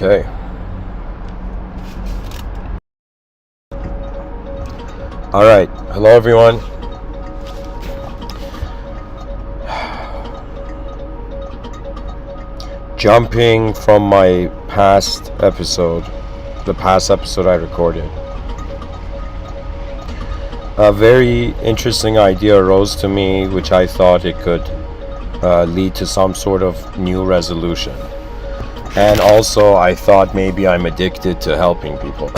Okay. All right. Hello, everyone. Jumping from my past episode, the past episode I recorded, a very interesting idea arose to me, which I thought it could lead to some sort of new resolution. And also, I thought maybe I'm addicted to helping people.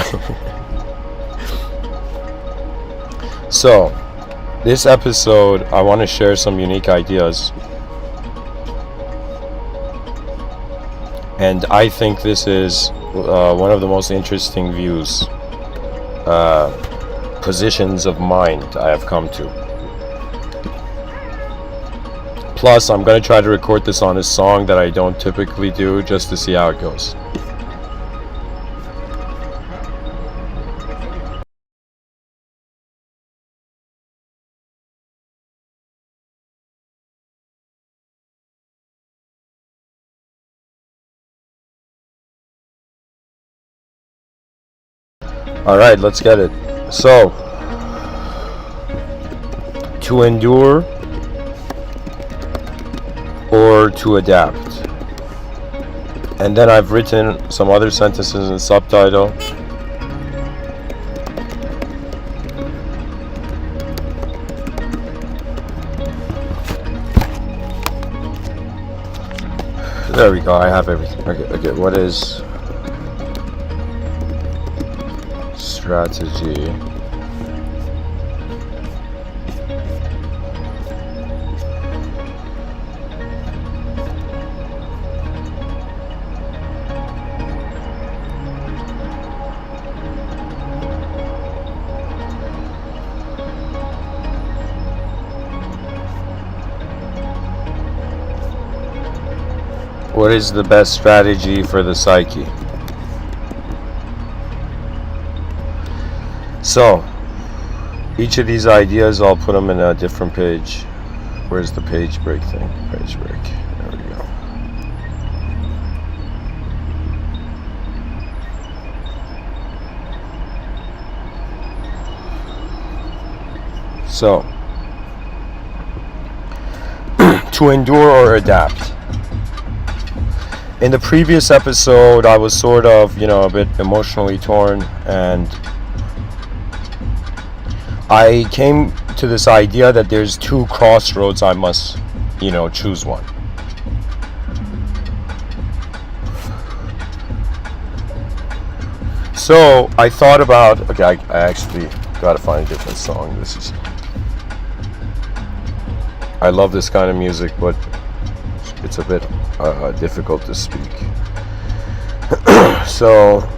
So, this episode, I want to share some unique ideas. And I think this is one of the most interesting views, positions of mind I have come to. Plus, I'm going to try to record this on a song that I don't typically do, just to see how it goes. Alright, let's get it. So, to endure or to adapt. And then I've written some other sentences in subtitle. There we go, I have everything. Okay, what is strategy What is the best strategy for the psyche? So, each of these ideas, I'll put them in a different page. Where's the page break thing? Page break. There we go. So, to endure or adapt. In the previous episode, I was sort of, a bit emotionally torn, and I came to this idea that there's two crossroads I must, choose one. So I thought about, I actually gotta find a different song. I love this kind of music, but it's a bit difficult to speak. So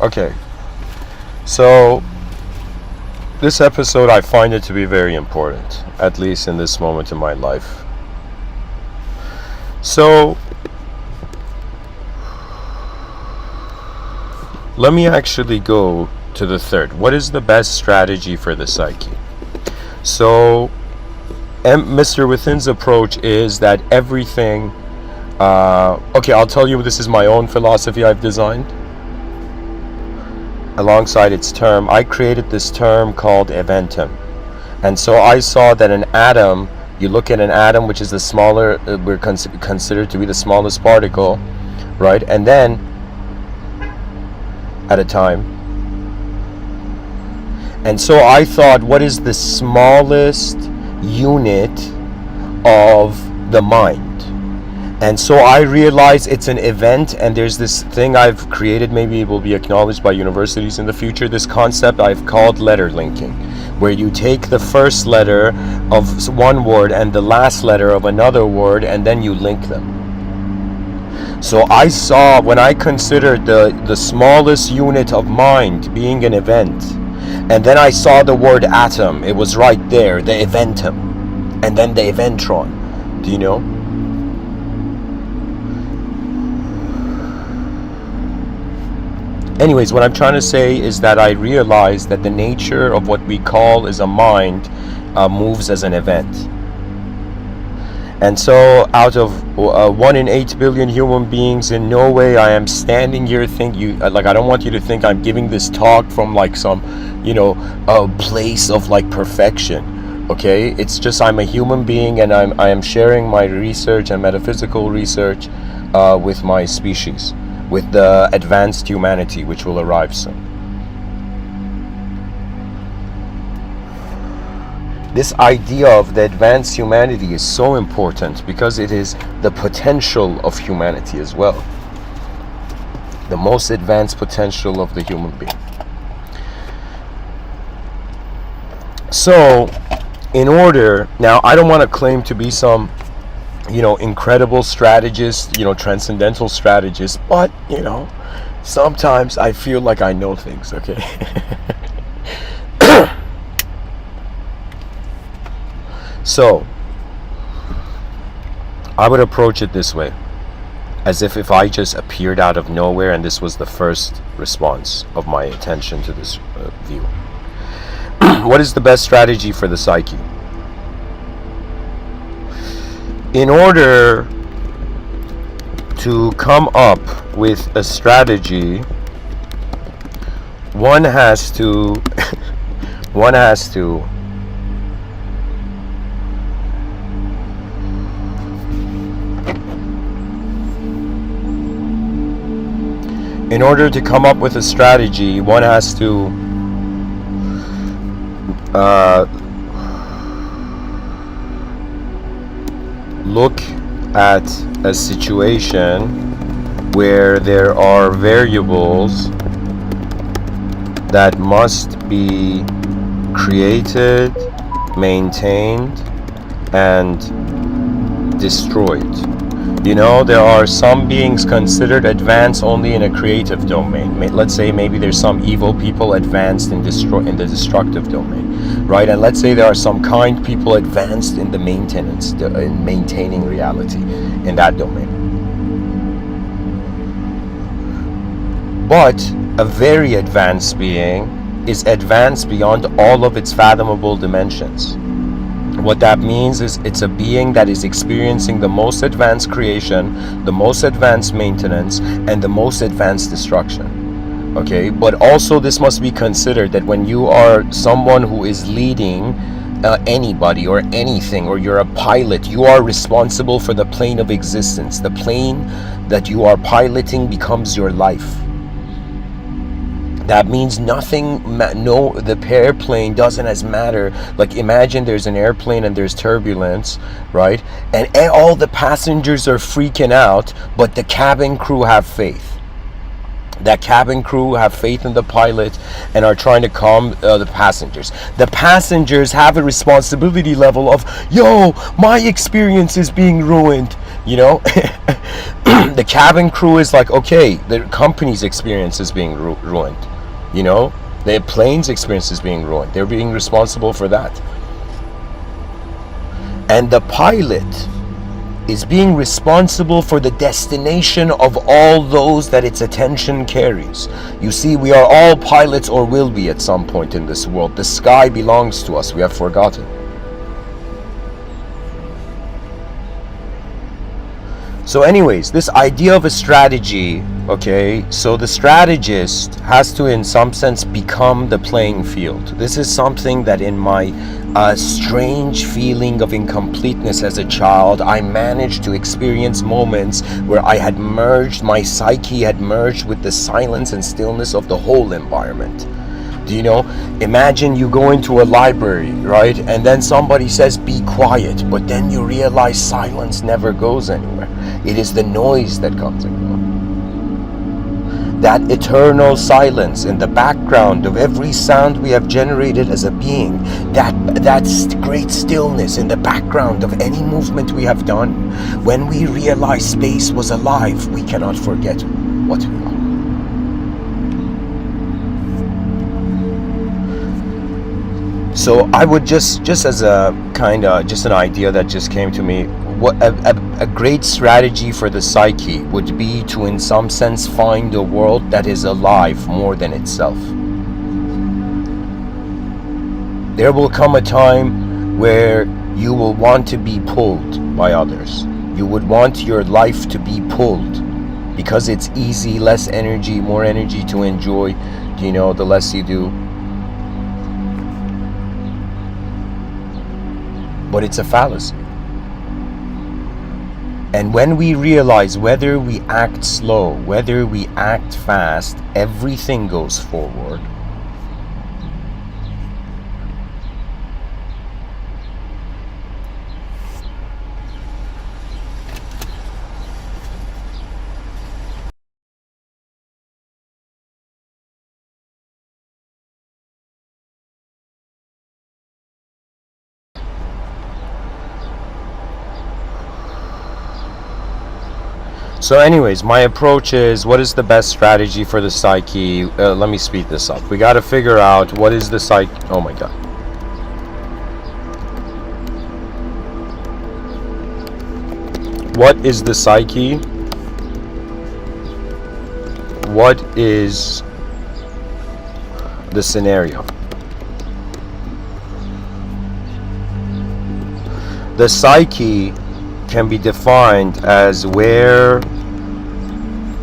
okay, so this episode, I find it to be very important, at least in this moment in my life. So let me actually go to the third. What is the best strategy for the psyche? So Mr.Within's approach is that everything, I'll tell you, this is my own philosophy I've designed. Alongside its term, I created this term called eventum. And so I saw that an atom, you look at an atom, which is the smaller, we're considered to be the smallest particle, right? And then, at a time. And so I thought, what is the smallest unit of the mind? And so I realized it's an event, and there's this thing I've created, maybe it will be acknowledged by universities in the future, this concept I've called letter linking, where you take the first letter of one word and the last letter of another word, and then you link them. So I saw, when I considered the smallest unit of mind being an event, and then I saw the word atom, it was right there, the eventum, and then the eventron. Do you know? Anyways, what I'm trying to say is that I realized that the nature of what we call is a mind moves as an event. And so out of 1 in 8 billion human beings, in no way I am standing here like, I don't want you to think I'm giving this talk from like some, a place of like perfection. Okay, it's just I'm a human being, and I am sharing my research and metaphysical research with my species, with the advanced humanity which will arrive soon. This idea of the advanced humanity is so important because it is the potential of humanity as well. The most advanced potential of the human being. So, now I don't want to claim to be some, incredible strategist, transcendental strategist, but, sometimes I feel like I know things, okay? So, I would approach it this way, as if I just appeared out of nowhere and this was the first response of my attention to this view. What is the best strategy for the psyche? In order to come up with a strategy, one has to in order to come up with a strategy, one has to look at a situation where there are variables that must be created, maintained, and destroyed. There are some beings considered advanced only in a creative domain. Let's say maybe there's some evil people advanced in the destructive domain, right? And let's say there are some kind people advanced in the maintenance, in maintaining reality in that domain. But a very advanced being is advanced beyond all of its fathomable dimensions. What that means is it's a being that is experiencing the most advanced creation, the most advanced maintenance, and the most advanced destruction. Okay, but also this must be considered that when you are someone who is leading anybody or anything, or you're a pilot, you are responsible for the plane of existence. The plane that you are piloting becomes your life. That means the airplane doesn't as matter. Like, imagine there's an airplane and there's turbulence, right? And all the passengers are freaking out, but the cabin crew have faith. That cabin crew have faith in the pilot and are trying to calm the passengers. The passengers have a responsibility level of, my experience is being ruined, The cabin crew is like, okay, the company's experience is being ruined. The plane's experience is being ruined. They're being responsible for that. And the pilot is being responsible for the destination of all those that its attention carries. You see, we are all pilots, or will be at some point in this world. The sky belongs to us. We have forgotten. So anyways, this idea of a strategy, okay, so the strategist has to in some sense become the playing field. This is something that in my strange feeling of incompleteness as a child, I managed to experience moments where I had merged, my psyche had merged with the silence and stillness of the whole environment. Imagine you go into a library, right? And then somebody says, be quiet. But then you realize silence never goes anywhere. It is the noise that comes and goes. That eternal silence in the background of every sound we have generated as a being. That great stillness in the background of any movement we have done. When we realize space was alive, we cannot forget what we are. So I would just as a kind of just an idea that just came to me, a great strategy for the psyche would be to, in some sense, find a world that is alive more than itself. There will come a time where you will want to be pulled by others. You would want your life to be pulled because it's easy, less energy, more energy to enjoy, the less you do. But it's a fallacy. And when we realize, whether we act slow, whether we act fast, everything goes forward. So anyways, my approach is, what is the best strategy for the psyche? Let me speed this up. We got to figure out what is the psyche. Oh my god. What is the psyche? What is the scenario? The psyche can be defined as where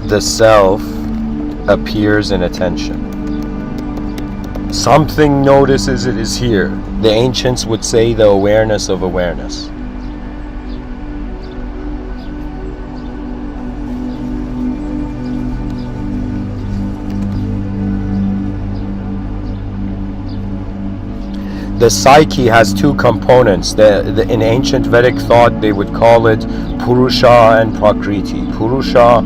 the self appears in attention. Something notices it is here. The ancients would say the awareness of awareness. The psyche has two components. In ancient Vedic thought, they would call it Purusha and Prakriti. Purusha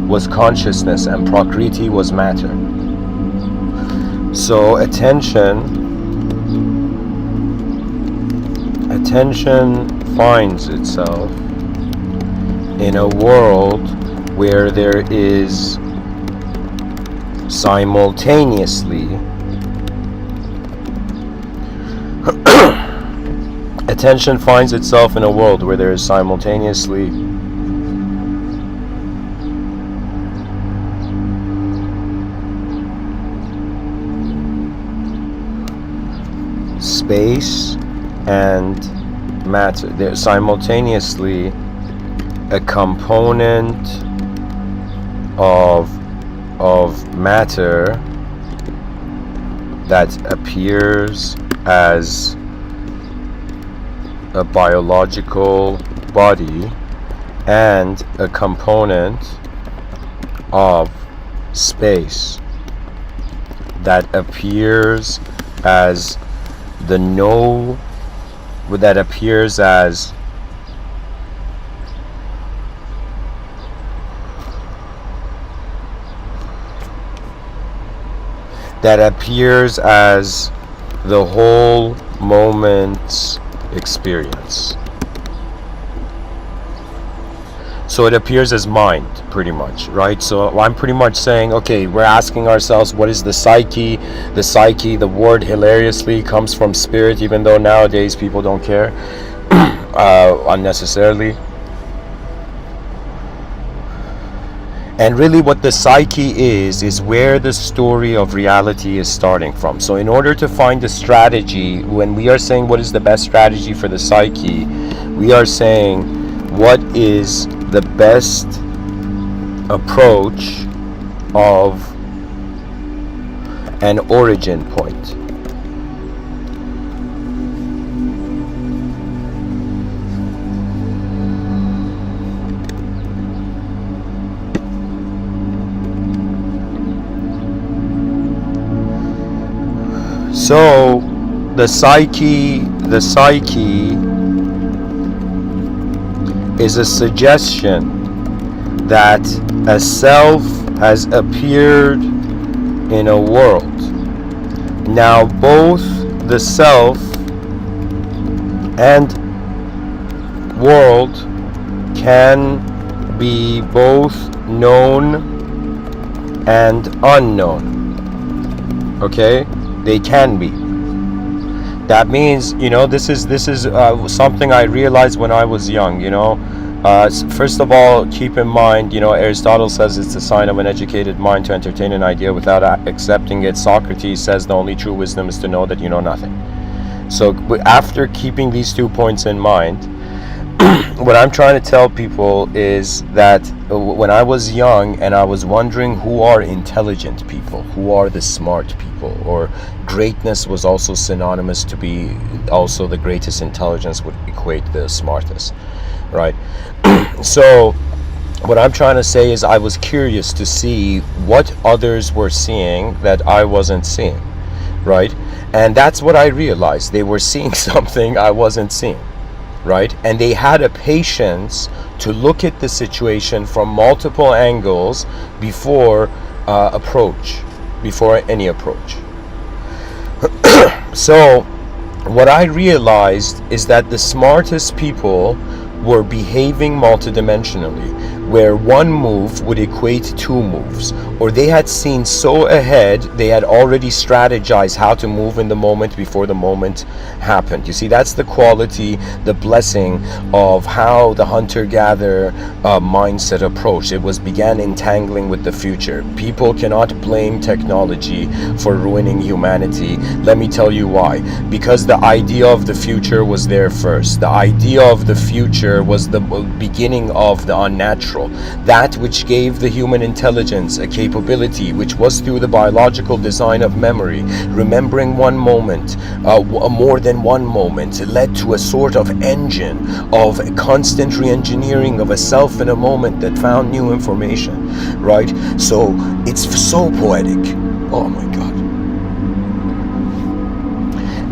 was consciousness and Prakriti was matter. So attention finds itself in a world where there is simultaneously attention finds itself in a world where there is simultaneously space and matter. There's simultaneously a component of matter that appears as a biological body and a component of space that appears as that appears as the whole moment's experience. So it appears as mind, pretty much, right? So I'm pretty much saying, okay, we're asking ourselves, what is the psyche? The psyche, the word hilariously comes from spirit, even though nowadays people don't care unnecessarily. And really what the psyche is where the story of reality is starting from. So in order to find a strategy, when we are saying what is the best strategy for the psyche, we are saying what is the best approach of an origin point. So the psyche is a suggestion that a self has appeared in a world. Now both the self and world can be both known and unknown. Okay? They can be. That means, this is something I realized when I was young. First of all, keep in mind, Aristotle says it's a sign of an educated mind to entertain an idea without accepting it. Socrates says the only true wisdom is to know that you know nothing. So after keeping these 2 points in mind, what I'm trying to tell people is that when I was young and I was wondering who are intelligent people, who are the smart people, or greatness was also synonymous to be also the greatest intelligence would equate the smartest, right? So what I'm trying to say is I was curious to see what others were seeing that I wasn't seeing, right? And that's what I realized. They were seeing something I wasn't seeing, right? And they had a patience to look at the situation from multiple angles before any approach. So what I realized is that the smartest people were behaving multidimensionally, where one move would equate 2 moves, or they had seen so ahead, they had already strategized how to move in the moment before the moment happened. You see, that's the quality, the blessing of how the hunter-gatherer mindset approach. It began entangling with the future. People cannot blame technology for ruining humanity. Let me tell you why. Because the idea of the future was there first. The idea of the future was the beginning of the unnatural. That which gave the human intelligence a capability, which was through the biological design of memory, remembering one moment, more than one moment, led to a sort of engine of constant re-engineering of a self in a moment that found new information, right? So it's so poetic. Oh my God.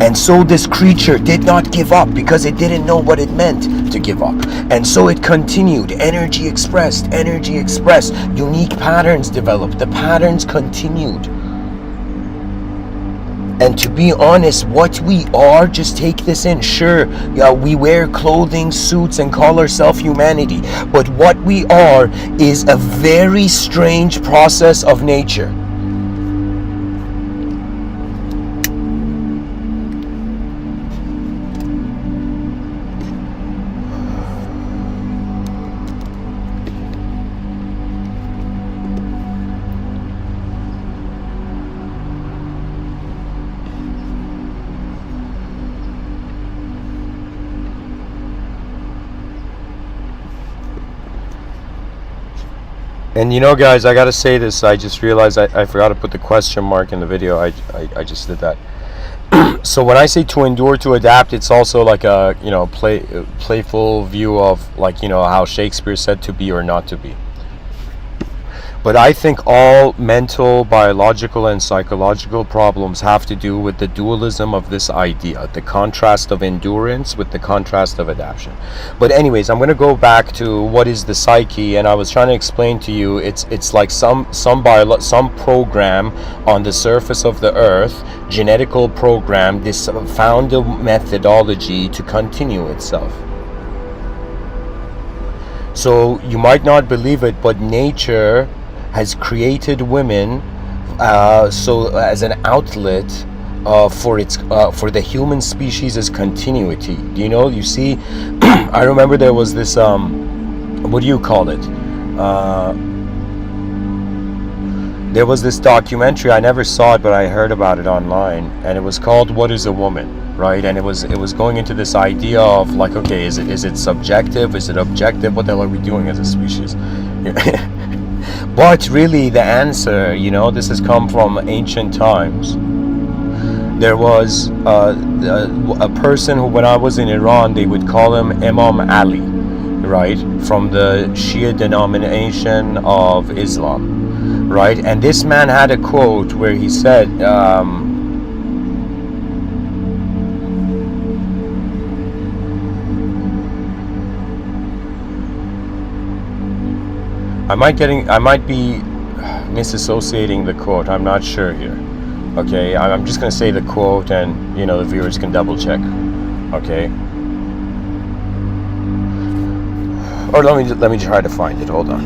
And so this creature did not give up because it didn't know what it meant to give up. And so it continued. Energy expressed, unique patterns developed. The patterns continued. And to be honest, what we are, just take this in. Sure, we wear clothing, suits, and call ourselves humanity. But what we are is a very strange process of nature. And guys, I gotta say this. I just realized I forgot to put the question mark in the video. I just did that. So when I say to endure, to adapt, it's also like a playful view of how Shakespeare said to be or not to be. But I think all mental, biological, and psychological problems have to do with the dualism of this idea, the contrast of endurance with the contrast of adaptation. But anyways, I'm going to go back to what is the psyche, and I was trying to explain to you, it's like some program on the surface of the earth, genetical program, this found a methodology to continue itself. So you might not believe it, but nature has created women so as an outlet for the human species' continuity. You see, I remember there was this what do you call it? There was this documentary. I never saw it, but I heard about it online, and it was called "What Is a Woman?" Right? And it was going into this idea of like, okay, is it subjective? Is it objective? What the hell are we doing as a species? But really the answer, this has come from ancient times. There was a person who, when I was in Iran, they would call him Imam Ali, right, from the Shia denomination of Islam, right? And this man had a quote where he said, I might be misassociating the quote. I'm not sure here. Okay, I'm just gonna say the quote, and the viewers can double check. Okay. Or let me try to find it. Hold on.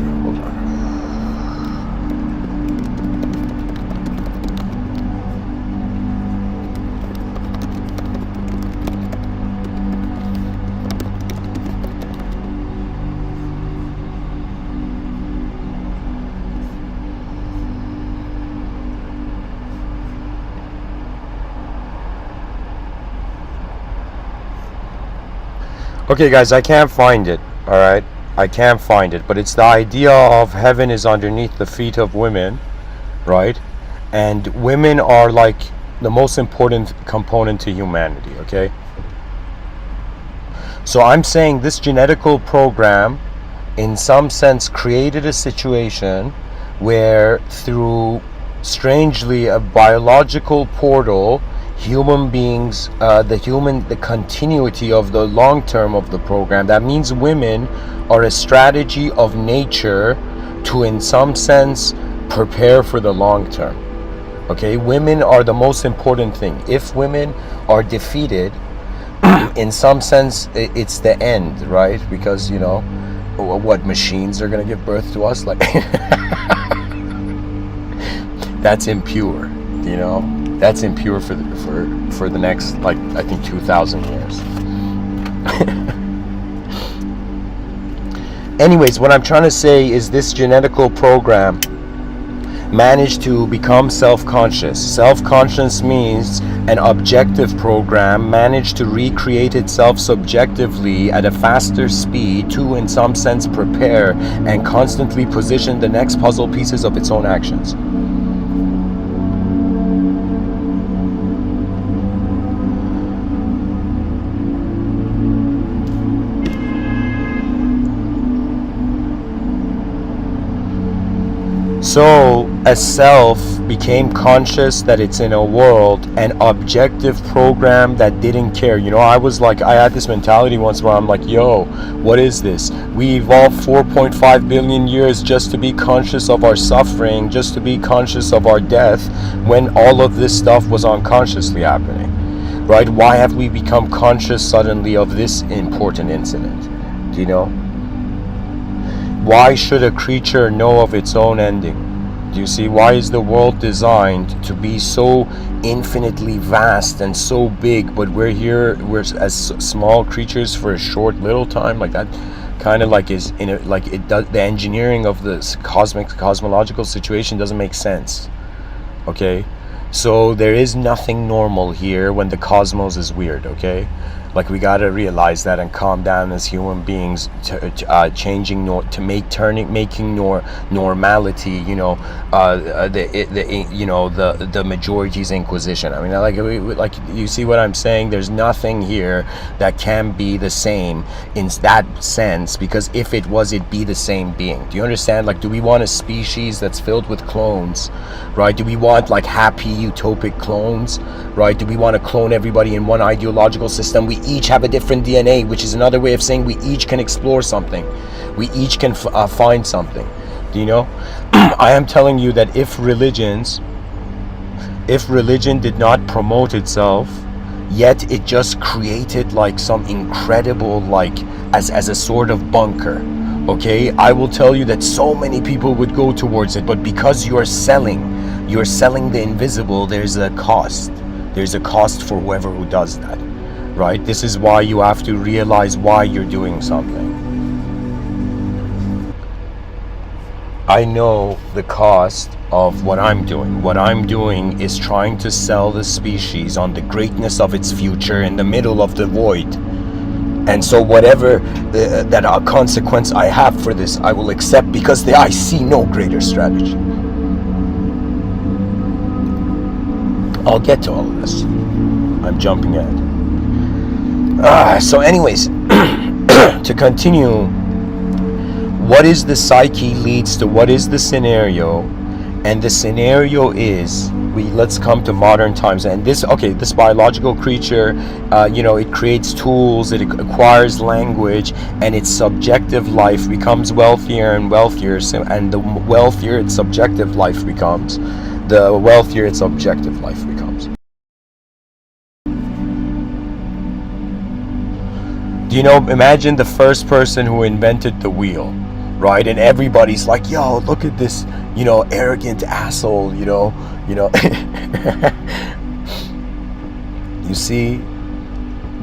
Okay, guys, I can't find it. All right, I can't find it, but it's the idea of heaven is underneath the feet of women, right? And women are like the most important component to humanity. Okay, so I'm saying this genetical program, in some sense, created a situation where, through strangely a biological portal, human beings, the continuity of the long term of the program, that means women are a strategy of nature to, in some sense, prepare for the long term. Okay, women are the most important thing. If women are defeated, in some sense, it's the end, right? Because, you know, what, machines are going to give birth to us? Like, that's impure, you know? That's impure for the next, like, I think 2,000 years. Anyways, what I'm trying to say is this genetical program managed to become self-conscious. Self-conscious means an objective program managed to recreate itself subjectively at a faster speed to, in some sense, prepare and constantly position the next puzzle pieces of its own actions. So a self became conscious that it's in a world, an objective program that didn't care. You know, I had this mentality once where I'm like, yo, what is this? We evolved 4.5 billion years just to be conscious of our suffering, just to be conscious of our death, when all of this stuff was unconsciously happening, right? Why have we become conscious suddenly of this important incident? Do you know? Why should a creature know of its own ending? Do you see? Why is the world designed to be so infinitely vast and so big, but we're as small creatures for a short little time? Like, that kind of like is in a, like it does, the engineering of the cosmological situation doesn't make sense. Okay, so there is nothing normal here when the cosmos is weird. Okay, like, we gotta realize that and calm down as human beings, changing making normality, you know, the majority's inquisition. I mean, like you see what I'm saying? There's nothing here that can be the same in that sense, because if it was, it'd be the same being. Do you understand? Like, do we want a species that's filled with clones, right? Do we want, like, happy utopic clones, right? Do we want to clone everybody in one ideological system? We each have a different DNA, which is another way of saying we each can explore something. We each can find something. Do you know? I am telling you that if religion did not promote itself, yet it just created like some incredible, like, as a sort of bunker, okay, I will tell you that so many people would go towards it. But because you're selling the invisible, there's a cost. There's a cost for whoever who does that, right? This is why you have to realize why you're doing something. I know the cost of what I'm doing. What I'm doing is trying to sell the species on the greatness of its future in the middle of the void. And so whatever that consequence I have for this, I will accept, because I see no greater strategy. I'll get to all of this. I'm jumping ahead. So anyways, to continue, what is the psyche leads to what is the scenario, and the scenario is, let's come to modern times. And this biological creature, it creates tools, it acquires language, and its subjective life becomes wealthier and wealthier. And the wealthier its subjective life becomes, the wealthier its objective life becomes. Do you know, imagine the first person who invented the wheel, right? And everybody's like, yo, look at this, arrogant asshole, you see,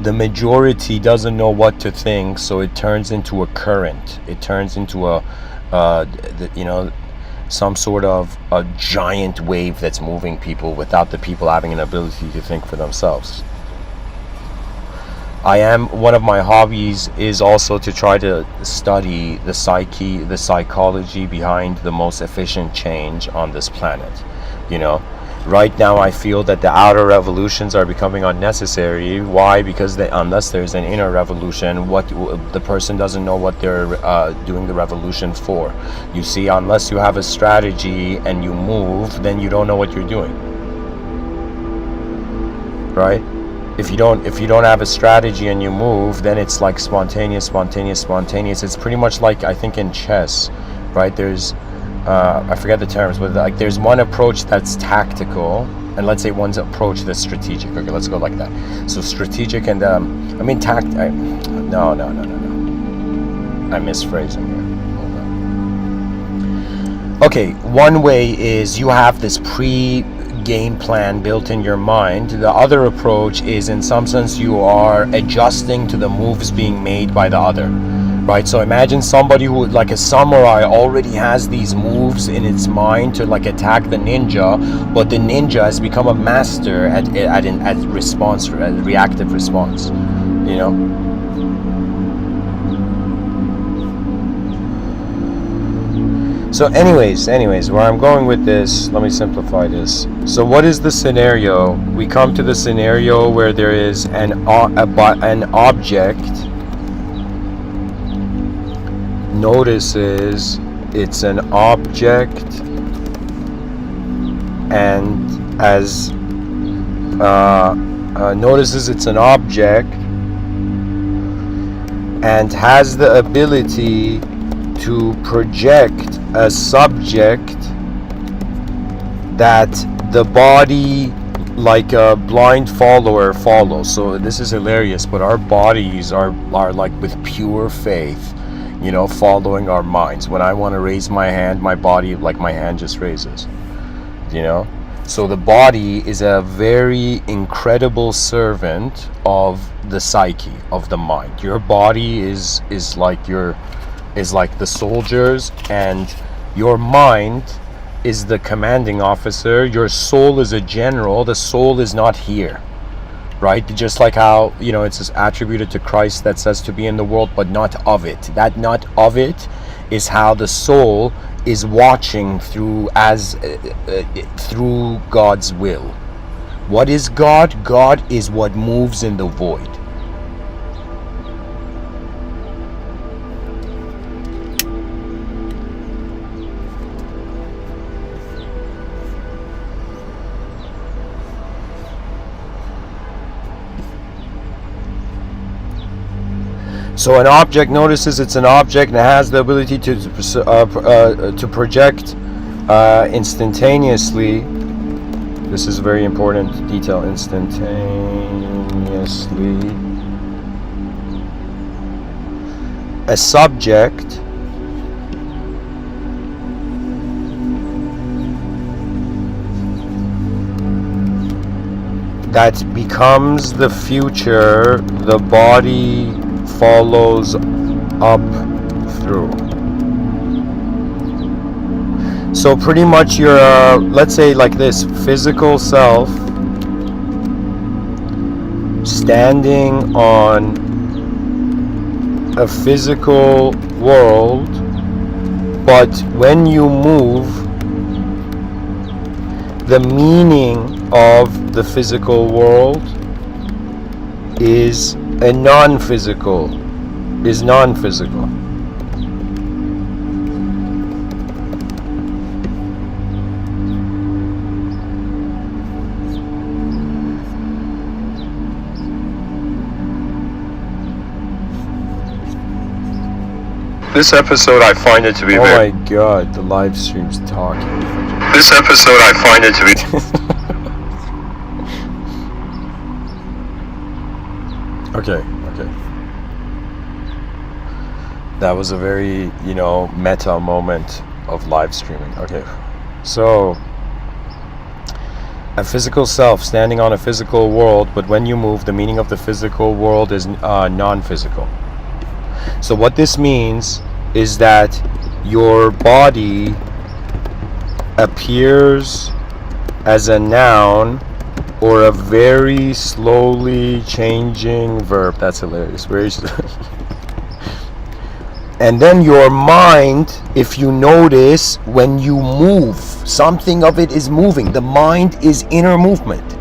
the majority doesn't know what to think, so it turns into a current. It turns into some sort of a giant wave that's moving people without the people having an ability to think for themselves. One of my hobbies is also to try to study the psyche, the psychology behind the most efficient change on this planet. You know, right now I feel that the outer revolutions are becoming unnecessary. Why? Because unless there's an inner revolution, what the person doesn't know what they're doing the revolution for. You see, unless you have a strategy and you move, then you don't know what you're doing. Right? If you don't have a strategy and you move, then it's like spontaneous. It's pretty much like, I think, in chess, right? There's I forget the terms, but like there's one approach that's tactical, and let's say one's approach that's strategic. Okay, let's go like that. So strategic and no. I'm misphrasing here. Hold on. Okay, one way is you have this game plan built in your mind. The other approach is, in some sense, you are adjusting to the moves being made by the other, right? So imagine somebody who, like a samurai, already has these moves in its mind to like attack the ninja, but the ninja has become a master at reactive response, you know. So anyways, where I'm going with this, let me simplify this. So what is the scenario? We come to the scenario where there is an object notices it's an object, and as notices it's an object and has the ability to project a subject that the body, like a blind follower, follows. So this is hilarious, but our bodies are like with pure faith, you know, following our minds. When I want to raise my hand, my body, like my hand just raises, you know. So the body is a very incredible servant of the psyche, of the mind. Your body is like the soldiers, and your mind is the commanding officer. Your soul is a general. The soul is not here, right? Just like how, you know, it's attributed to Christ that says to be in the world but not of it. That not of it is how the soul is watching through through God's will. What is God? God is what moves in the void. So an object notices it's an object and has the ability to project instantaneously. This is a very important detail. Instantaneously, a subject that becomes the future the body follows up through. So pretty much your let's say like this, physical self standing on a physical world, but when you move, the meaning of the physical world is non-physical. This episode I find it to be Oh my god, the live stream's talking. This episode I find it to be Okay. That was a very, you know, meta moment of live streaming. Okay. So, a physical self standing on a physical world, but when you move, the meaning of the physical world is non-physical. So what this means is that your body appears as a noun or a very slowly changing verb. That's hilarious. Very and then your mind, if you notice, when you move, something of it is moving. The mind is inner movement.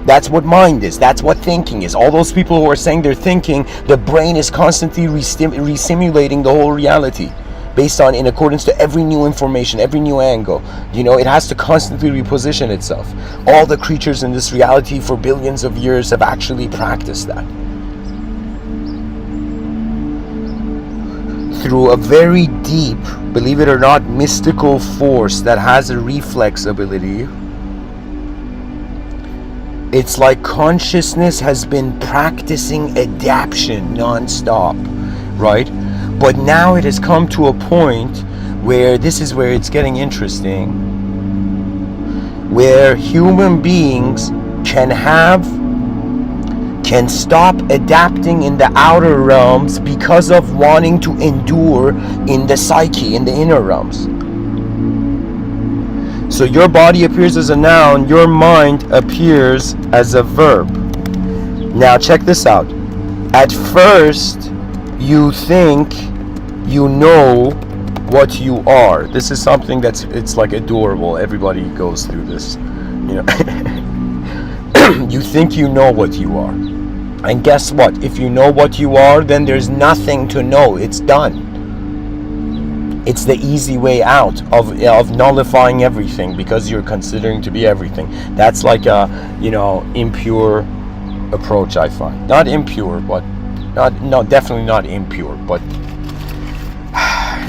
That's what mind is. That's what thinking is. All those people who are saying they're thinking, the brain is constantly resimulating the whole reality based on, in accordance to every new information, every new angle. It has to constantly reposition itself. All the creatures in this reality for billions of years have actually practiced that. Through a very deep, believe it or not, mystical force that has a reflex ability. It's like consciousness has been practicing adaptation non-stop, right? But now it has come to a point where this is where it's getting interesting, where human beings can stop adapting in the outer realms because of wanting to endure in the psyche, in the inner realms. So your body appears as a noun, your mind appears as a verb. Now check this out. At first, you think you know what you are. This is something it's like adorable. Everybody goes through this. You think you know what you are. And guess what? If you know what you are, then there's nothing to know. It's done. It's the easy way out of nullifying everything because you're considering to be everything. That's like a, impure approach, I find. Not impure, but definitely not impure, but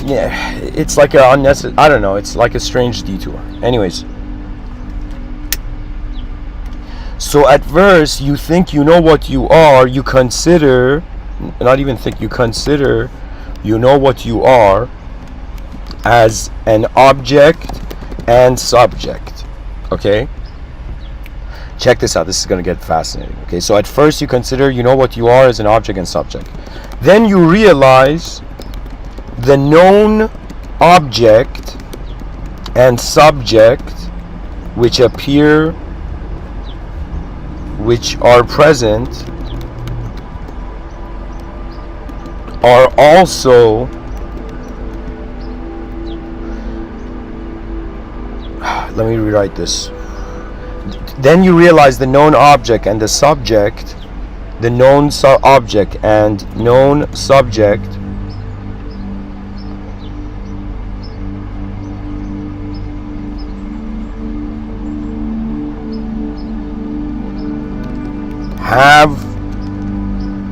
yeah, it's like a unnecessary, I don't know, it's like a strange detour. Anyways, so at first you think you know what you are, you consider, not even think, you consider you know what you are as an object and subject. Okay, check this out, this is going to get fascinating. Okay, so at first you consider you know what you are as an object and subject. Then you realize the known object and subject which are present are also let me rewrite this. Then you realize the known object and the subject, the known object and known subject have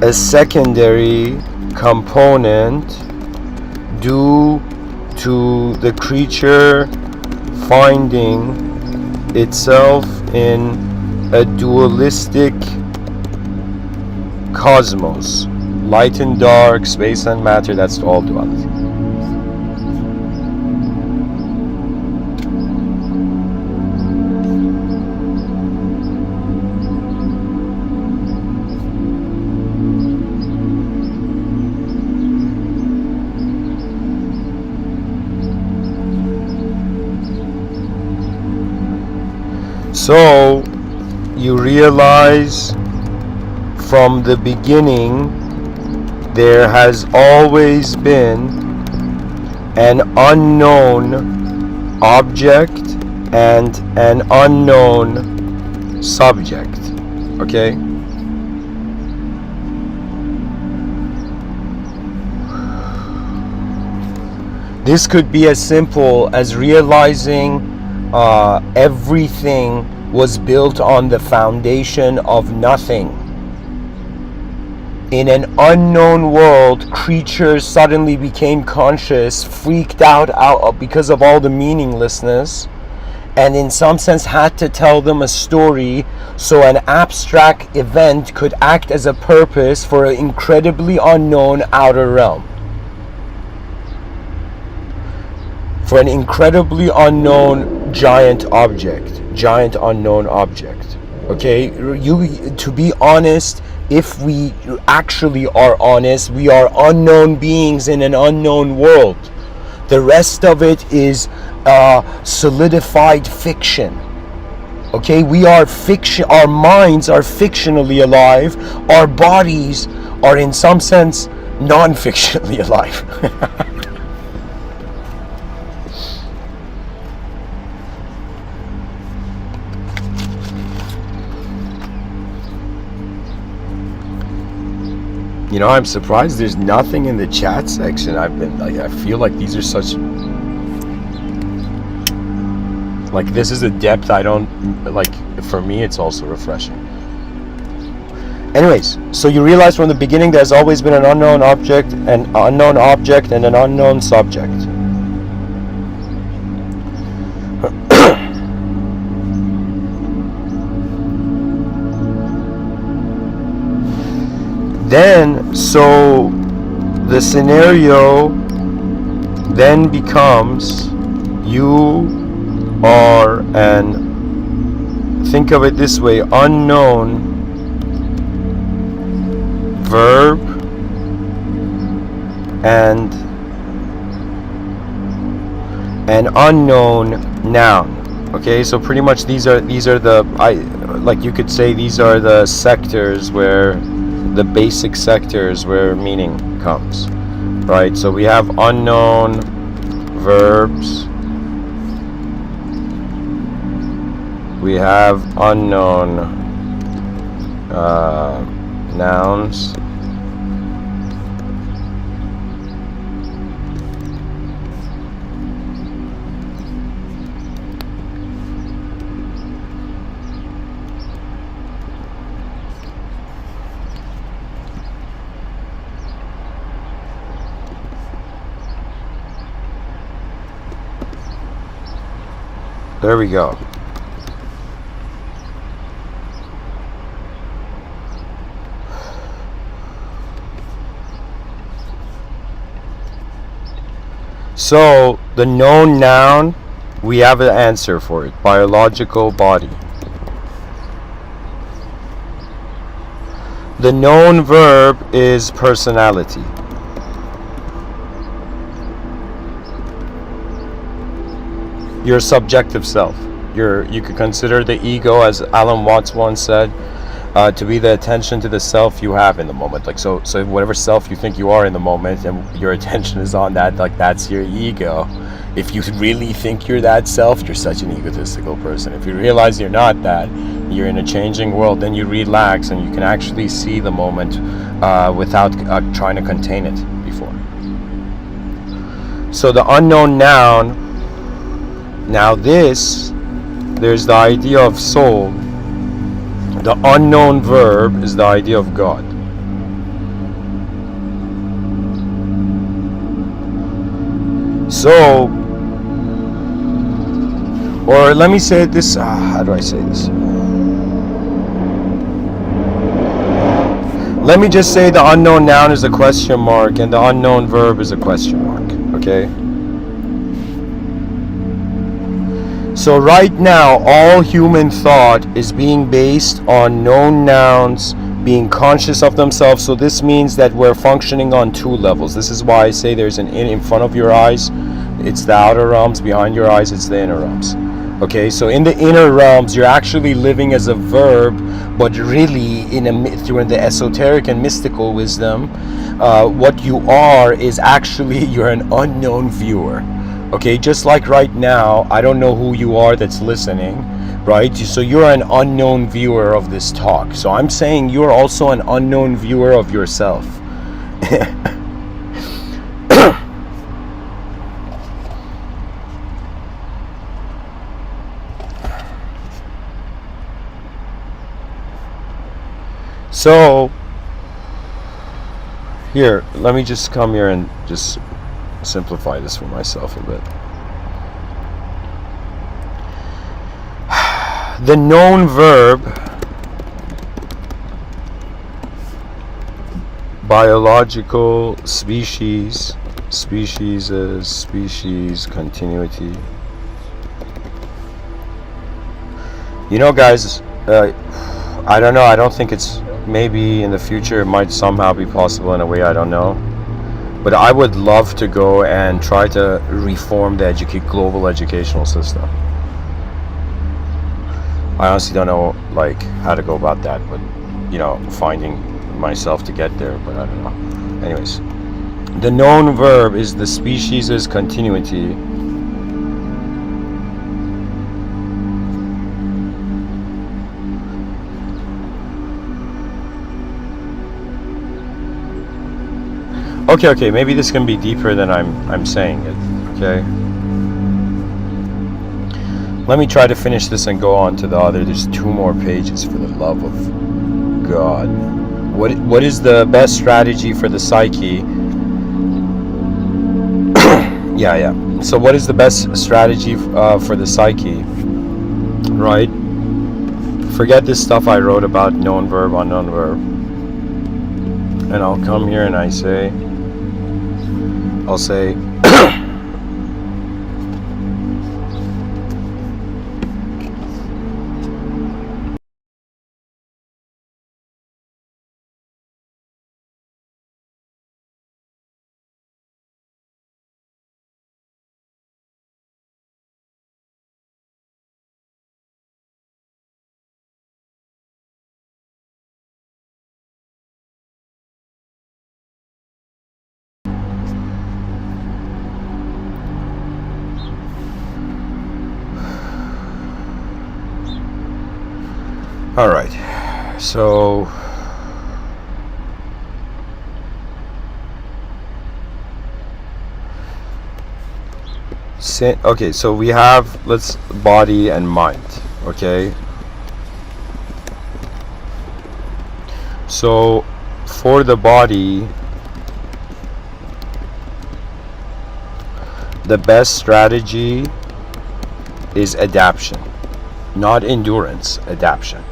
a secondary component due to the creature finding itself in a dualistic cosmos. Light and dark, space and matter, that's all duality. So you realize from the beginning there has always been an unknown object and an unknown subject. Okay? This could be as simple as realizing everything was built on the foundation of nothing. In an unknown world, creatures suddenly became conscious, freaked out because of all the meaninglessness, and in some sense had to tell them a story so an abstract event could act as a purpose for an incredibly unknown outer realm. For an incredibly unknown giant unknown object. Okay, to be honest, if we actually are honest, we are unknown beings in an unknown world. The rest of it is solidified fiction. Okay, we are fiction. Our minds are fictionally alive. Our bodies are, in some sense, non-fictionally alive. You know, I'm surprised there's nothing in the chat section. I feel like these are such, like, this is a depth I don't, like, for me it's also refreshing. Anyways, so you realize from the beginning there's always been an unknown object, and an unknown subject. Then, so the scenario then becomes you are an, think of it this way, unknown verb and an unknown noun. Okay, so pretty much these are the, like you could say these are the sectors where, the basic sectors where meaning comes, right? So we have unknown verbs, we have unknown nouns, there we go. So the known noun, we have an answer for it: biological body. The known verb is personality. Your subjective self. You could consider the ego, as Alan Watts once said, to be the attention to the self you have in the moment. Like, so whatever self you think you are in the moment, and your attention is on that, like, that's your ego. If you really think you're that self, you're such an egotistical person. If you realize you're not that, you're in a changing world, then you relax and you can actually see the moment without trying to contain it before. So the unknown noun, now there's the idea of soul. The unknown verb is the idea of God. So, or let me say this, how do I say this? Let me just say the unknown noun is a question mark and the unknown verb is a question mark, okay? So right now, all human thought is being based on known nouns being conscious of themselves. So this means that we're functioning on two levels. This is why I say there's an in front of your eyes, it's the outer realms. Behind your eyes, it's the inner realms. Okay, so in the inner realms, you're actually living as a verb, but really, through the esoteric and mystical wisdom, what you are is actually, you're an unknown viewer. Okay, just like right now, I don't know who you are that's listening, right? So you're an unknown viewer of this talk. So I'm saying you're also an unknown viewer of yourself. So here, let me just come here and just simplify this for myself a bit. The known verb, biological species, species is species, continuity. You know, guys, I don't know, I don't think it's, maybe in the future it might somehow be possible in a way I don't know. But I would love to go and try to reform the global educational system. I honestly don't know like how to go about that, but finding myself to get there, but I don't know. Anyways, the known verb is the species' continuity. Okay, maybe this can be deeper than I'm saying it, okay? Let me try to finish this and go on to the other. There's 2 more pages, for the love of God. What is the best strategy for the psyche? yeah. So what is the best strategy for the psyche? Right? Forget this stuff I wrote about known verb, unknown verb. And I'll come here and I'll say all right. So okay, so we have, let's body and mind, okay? So for the body, the best strategy is adaptation, not endurance, adaptation.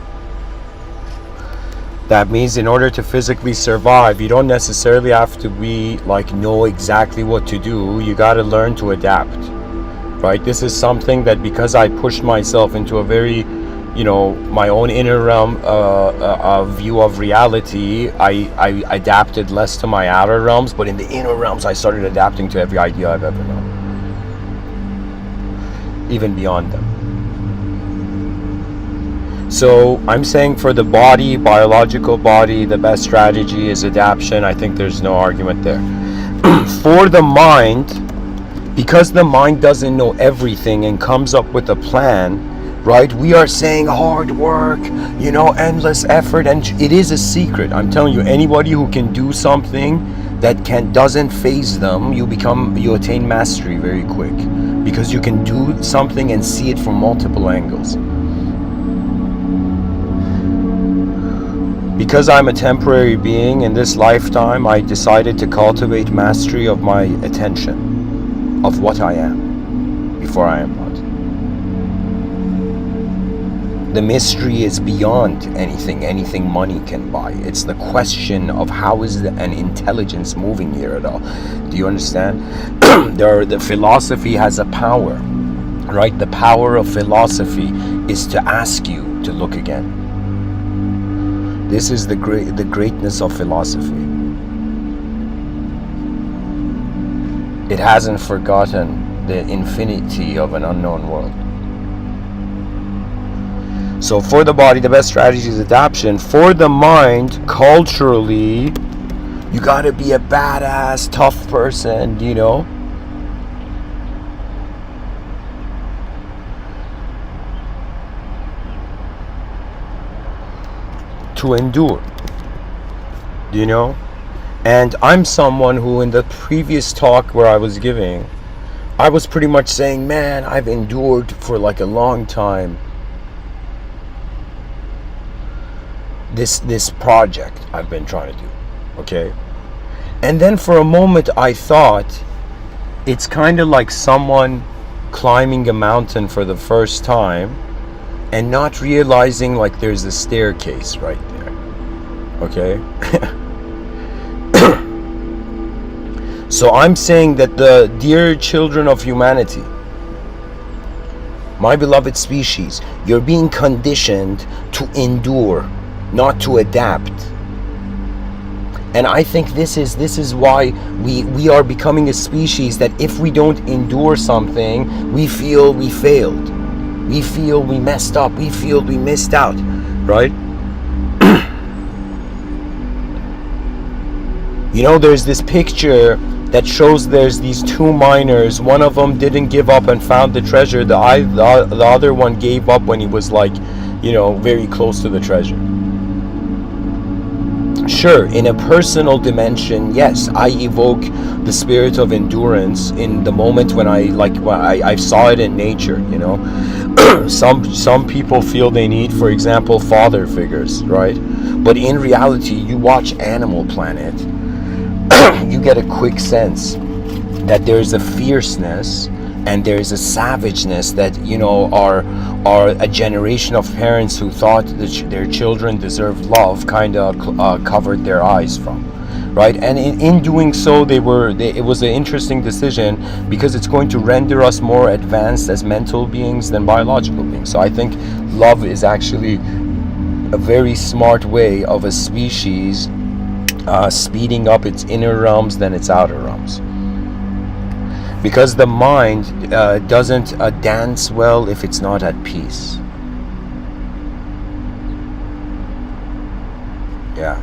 That means in order to physically survive, you don't necessarily have to know exactly what to do. You got to learn to adapt, right? This is something that, because I pushed myself into a very, my own inner realm view of reality, I adapted less to my outer realms, but in the inner realms, I started adapting to every idea I've ever known, even beyond them. So I'm saying for the body, biological body, the best strategy is adaptation. I think there's no argument there. For the mind, because the mind doesn't know everything and comes up with a plan, right? We are saying hard work, endless effort, and it is a secret. I'm telling you, anybody who can do something that doesn't faze them, you attain mastery very quick, because you can do something and see it from multiple angles. Because I'm a temporary being in this lifetime, I decided to cultivate mastery of my attention, of what I am, before I am not. The mystery is beyond anything money can buy. It's the question of how is an intelligence moving here at all. Do you understand? The philosophy has a power, right? The power of philosophy is to ask you to look again. This is the greatness of philosophy. It hasn't forgotten the infinity of an unknown world. So for the body, the best strategy is adaptation. For the mind, culturally, you gotta be a badass, tough person, to endure, and I'm someone who, in the previous talk where I was giving, I was pretty much saying, man, I've endured for like a long time this project I've been trying to do, okay? And then for a moment I thought it's kind of like someone climbing a mountain for the first time and not realizing like there's a staircase right there, okay? So I'm saying that the dear children of humanity, my beloved species, you're being conditioned to endure, not to adapt. And I think this is why we are becoming a species that if we don't endure something, we feel we failed. We feel we messed up. We feel we missed out, right? You know, there's this picture that shows there's these two miners. One of them didn't give up and found the treasure. The other one gave up when he was like, you know, very close to the treasure. Sure, in a personal dimension, yes, I evoke the spirit of endurance in the moment when I saw it in nature, you know. Some people feel they need, for example, father figures, right? But in reality, you watch Animal Planet, you get a quick sense that there's a fierceness and there's a savageness that, you know, are a generation of parents who thought that their children deserved love kind of covered their eyes from, right? And in doing so, it was an interesting decision because it's going to render us more advanced as mental beings than biological beings. So I think love is actually a very smart way of a species speeding up its inner realms than its outer realms. Because the mind doesn't dance well if it's not at peace. Yeah.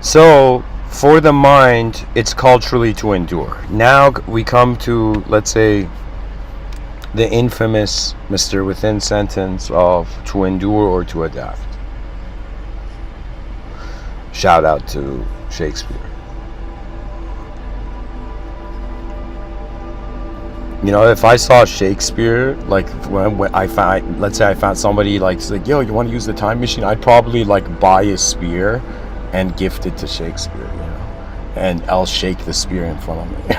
So, for the mind, it's culturally to endure. Now we come to, let's say, the infamous Mr.Within sentence of to endure or to adapt. Shout out to Shakespeare. You know, if I saw Shakespeare, like when I found, let's say I found somebody like, yo, you want to use the time machine? I'd probably like buy a spear and gift it to Shakespeare, you know, and I'll shake the spear in front of me.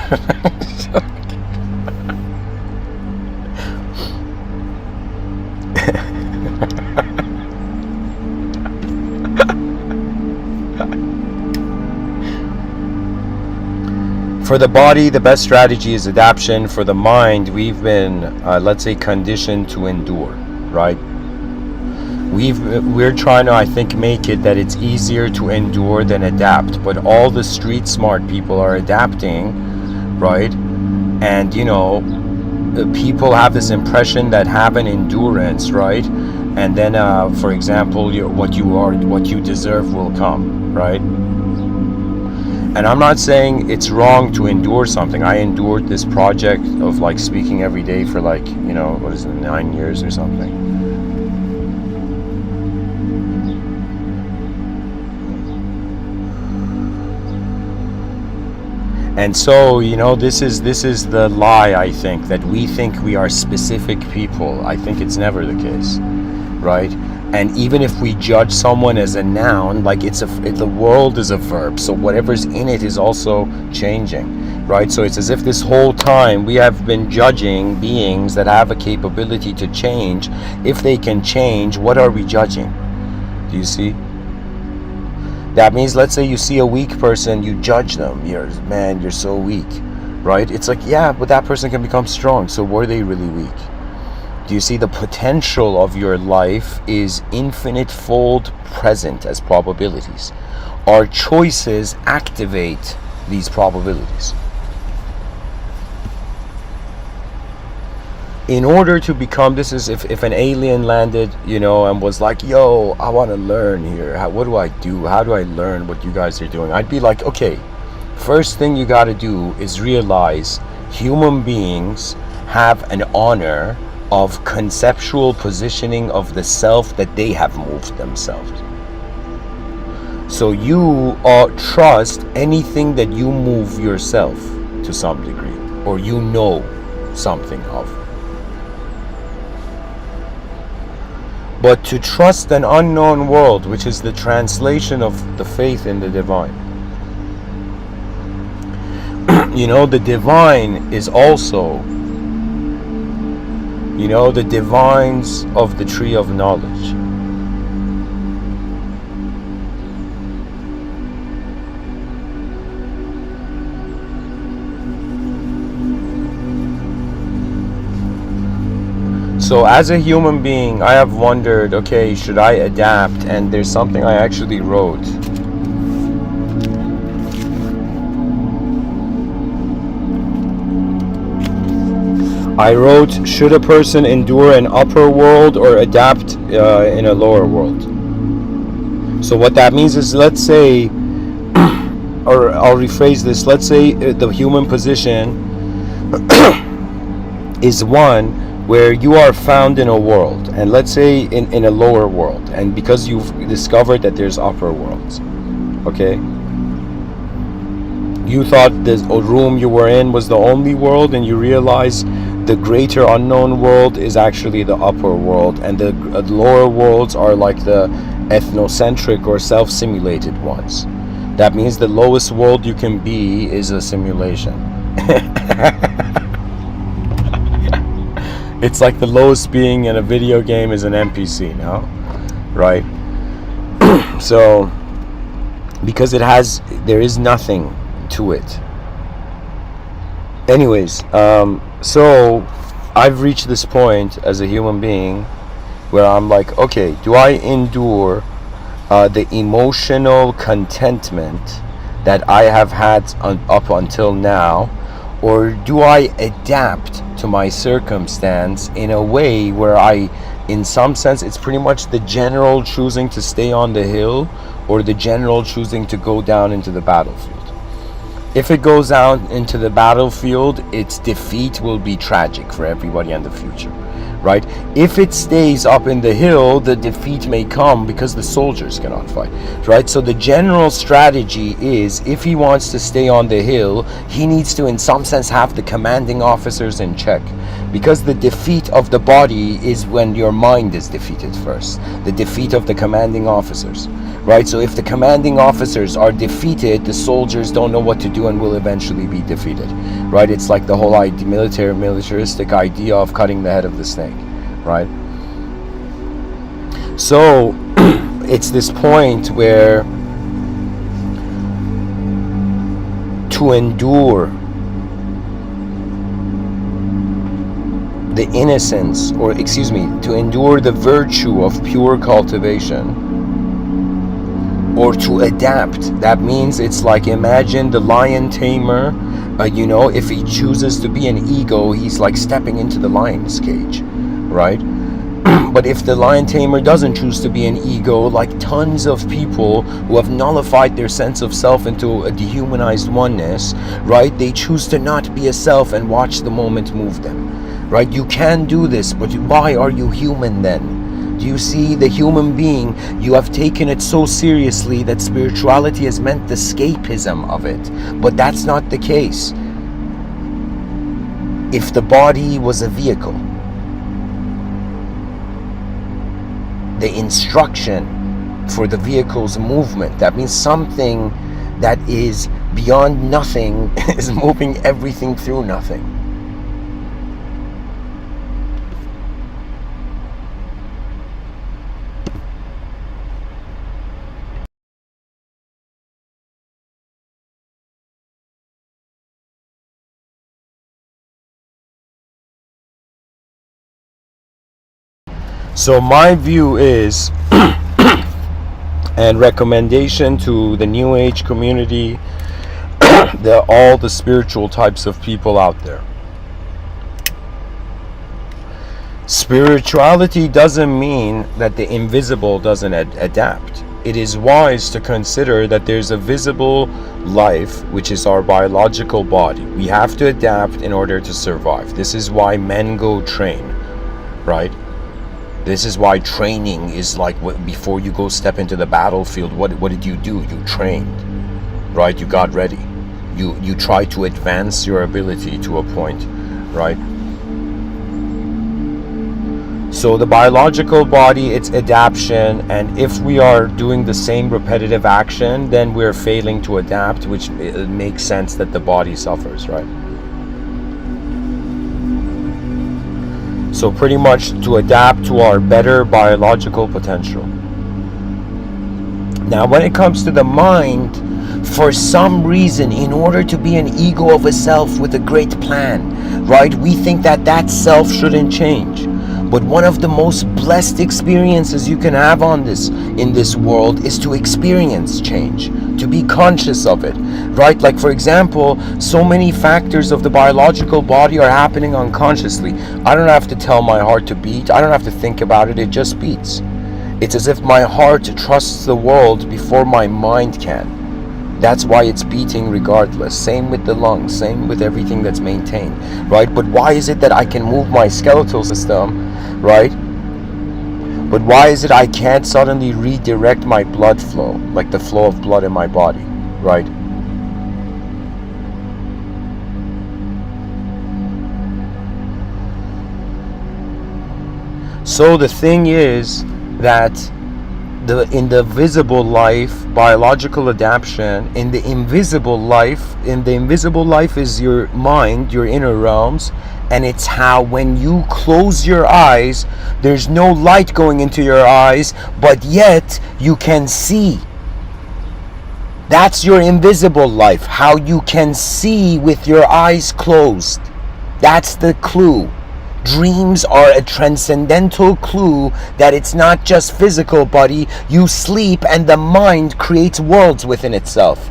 For the body, the best strategy is adaptation. For the mind, we've been, let's say, conditioned to endure, right? We're trying to, I think, make it that it's easier to endure than adapt. But all the street smart people are adapting, right? And, you know, people have this impression that have an endurance, right? And then, for example, what you deserve will come, right? And I'm not saying it's wrong to endure something. I endured this project of like speaking every day for like, you know, what is it, 9 years or something. And so, you know, this is the lie, I think, that we think we are specific people. I think it's never the case, right? And even if we judge someone as a noun, like the world is a verb, so whatever's in it is also changing, right? So it's as if this whole time we have been judging beings that have a capability to change. If they can change, what are we judging? Do you see? That means, let's say you see a weak person, you judge them. You're so weak, right? It's like, yeah, but that person can become strong. So were they really weak? Do you see the potential of your life is infinite fold present as probabilities? Our choices activate these probabilities. In order to become, this is if an alien landed, you know, and was like, yo, I want to learn here. What do I do? How do I learn what you guys are doing? I'd be like, okay, first thing you got to do is realize human beings have an honor of conceptual positioning of the self that they have moved themselves. So you trust anything that you move yourself to some degree, or you know something of. But to trust an unknown world, which is the translation of the faith in the divine. You know, the divine is also, you know, the divines of the tree of knowledge. So as a human being, I have wondered, okay, should I adapt? And there's something I actually wrote. I wrote, should a person endure an upper world or adapt in a lower world? So what that means is, let's say, or I'll rephrase this, let's say the human position is one where you are found in a world, and let's say in a lower world, and because you've discovered that there's upper worlds, okay? You thought the room you were in was the only world, and you realize the greater unknown world is actually the upper world, and the lower worlds are like the ethnocentric or self-simulated ones. That means the lowest world you can be is a simulation. It's like the lowest being in a video game is an NPC, no? Right? So, because there is nothing to it. Anyways, so I've reached this point as a human being where I'm like, okay, do I endure the emotional contentment that I have had up until now, or do I adapt to my circumstance in a way where in some sense, it's pretty much the general choosing to stay on the hill or the general choosing to go down into the battlefield? If it goes down into the battlefield, its defeat will be tragic for everybody in the future, right? If it stays up in the hill, the defeat may come because the soldiers cannot fight, right? So the general strategy is, if he wants to stay on the hill, he needs to in some sense have the commanding officers in check, because the defeat of the body is when your mind is defeated first, the defeat of the commanding officers, right? So if the commanding officers are defeated, the soldiers don't know what to do and will eventually be defeated, right? It's like the whole militaristic idea of cutting the head of the snake, right? So it's this point where to endure the innocence, or to endure the virtue of pure cultivation, or to adapt, that means it's like, imagine the lion tamer, if he chooses to be an ego, he's like stepping into the lion's cage, right? But if the lion tamer doesn't choose to be an ego, like tons of people who have nullified their sense of self into a dehumanized oneness, right? They choose to not be a self and watch the moment move them, right? You can do this, but why are you human then? Do you see, the human being, you have taken it so seriously that spirituality has meant the escapism of it, but that's not the case. If the body was a vehicle, the instruction for the vehicle's movement, that means something that is beyond nothing is moving everything through nothing. So my view is, and recommendation to the New Age community, all the spiritual types of people out there. Spirituality doesn't mean that the invisible doesn't adapt. It is wise to consider that there's a visible life, which is our biological body. We have to adapt in order to survive. This is why men go train, right? This is why training is like, before you go step into the battlefield, what did you do? You trained, right? You got ready. You try to advance your ability to a point, right? So the biological body, it's adaptation, and if we are doing the same repetitive action, then we're failing to adapt, which it makes sense that the body suffers, right? So pretty much to adapt to our better biological potential. Now when it comes to the mind, for some reason, in order to be an ego of a self with a great plan, right, we think that self shouldn't change. But one of the most blessed experiences you can have in this world is to experience change, to be conscious of it, right? Like for example, so many factors of the biological body are happening unconsciously. I don't have to tell my heart to beat. I don't have to think about it. It just beats. It's as if my heart trusts the world before my mind can. That's why it's beating regardless. Same with the lungs, same with everything that's maintained, right? But why is it that I can move my skeletal system, right? But why is it I can't suddenly redirect my blood flow, like the flow of blood in my body, right? So the thing is that in the visible life, biological adaptation, in the invisible life is your mind, your inner realms, and it's how when you close your eyes, there's no light going into your eyes, but yet you can see. That's your invisible life, how you can see with your eyes closed. That's the clue. Dreams are a transcendental clue that it's not just physical, buddy. You sleep and the mind creates worlds within itself,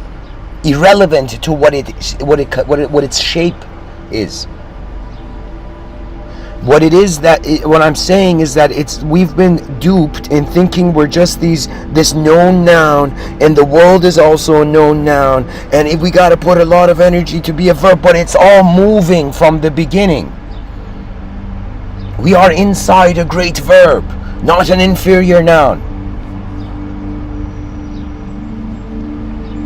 irrelevant to what its shape is. What I'm saying is that we've been duped in thinking we're just this known noun, and the world is also a known noun, and if we got to put a lot of energy to be a verb, but it's all moving from the beginning. We are inside a great verb, not an inferior noun.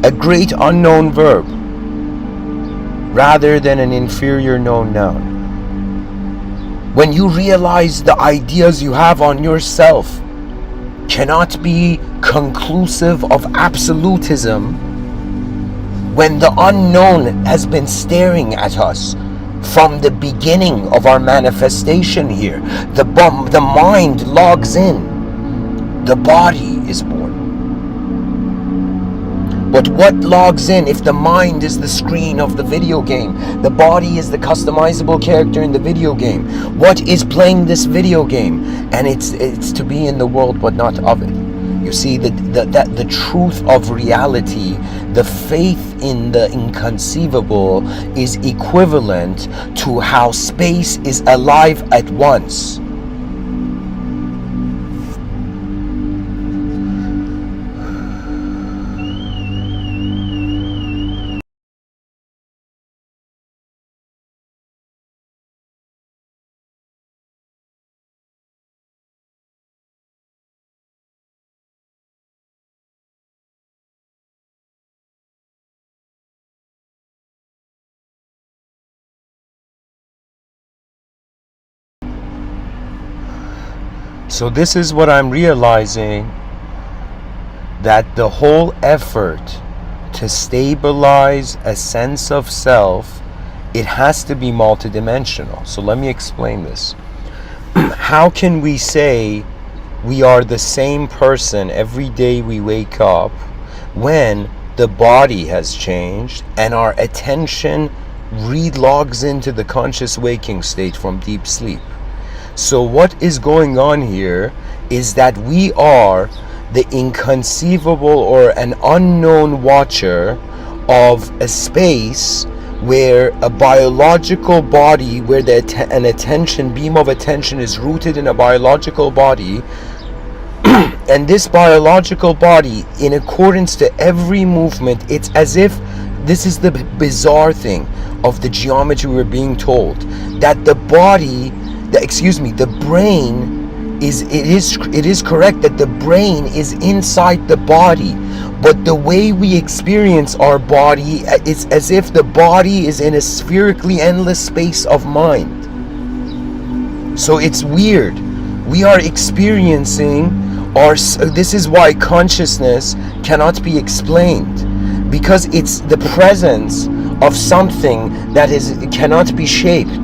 A great unknown verb, rather than an inferior known noun. When you realize the ideas you have on yourself cannot be conclusive of absolutism, when the unknown has been staring at us from the beginning of our manifestation here, the mind logs in, the body is born. But what logs in if the mind is the screen of the video game? The body is the customizable character in the video game. What is playing this video game? And it's to be in the world but not of it. You see, the truth of reality, the faith in the inconceivable is equivalent to how space is alive at once. So this is what I'm realizing, that the whole effort to stabilize a sense of self, it has to be multidimensional. So let me explain this. How can we say we are the same person every day we wake up when the body has changed and our attention re-logs into the conscious waking state from deep sleep? So what is going on here is that we are the inconceivable or an unknown watcher of a space where a biological body, where an attention, beam of attention is rooted in a biological body, and this biological body, in accordance to every movement, it's as if, this is the bizarre thing of the geometry we're being told, that the body, the brain it is correct that the brain is inside the body, but the way we experience our body is as if the body is in a spherically endless space of mind. So it's weird. We are experiencing this is why consciousness cannot be explained, because it's the presence of something that cannot be shaped.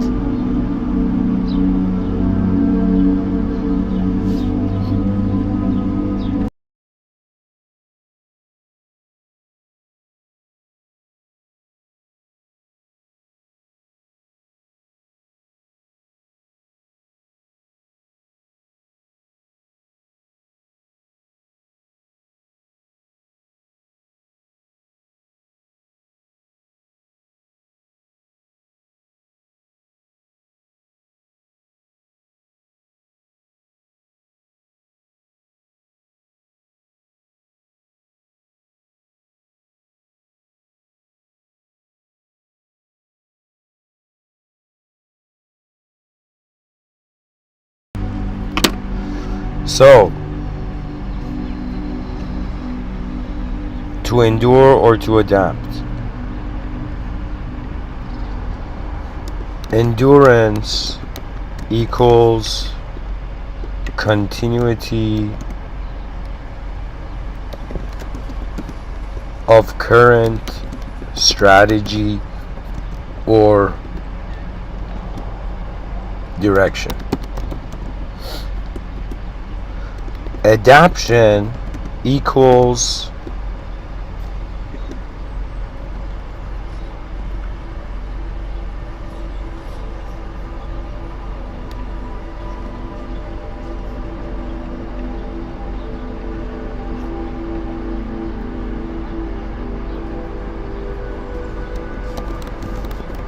So, to endure or to adapt. Endurance equals continuity of current strategy or direction. Adaptation equals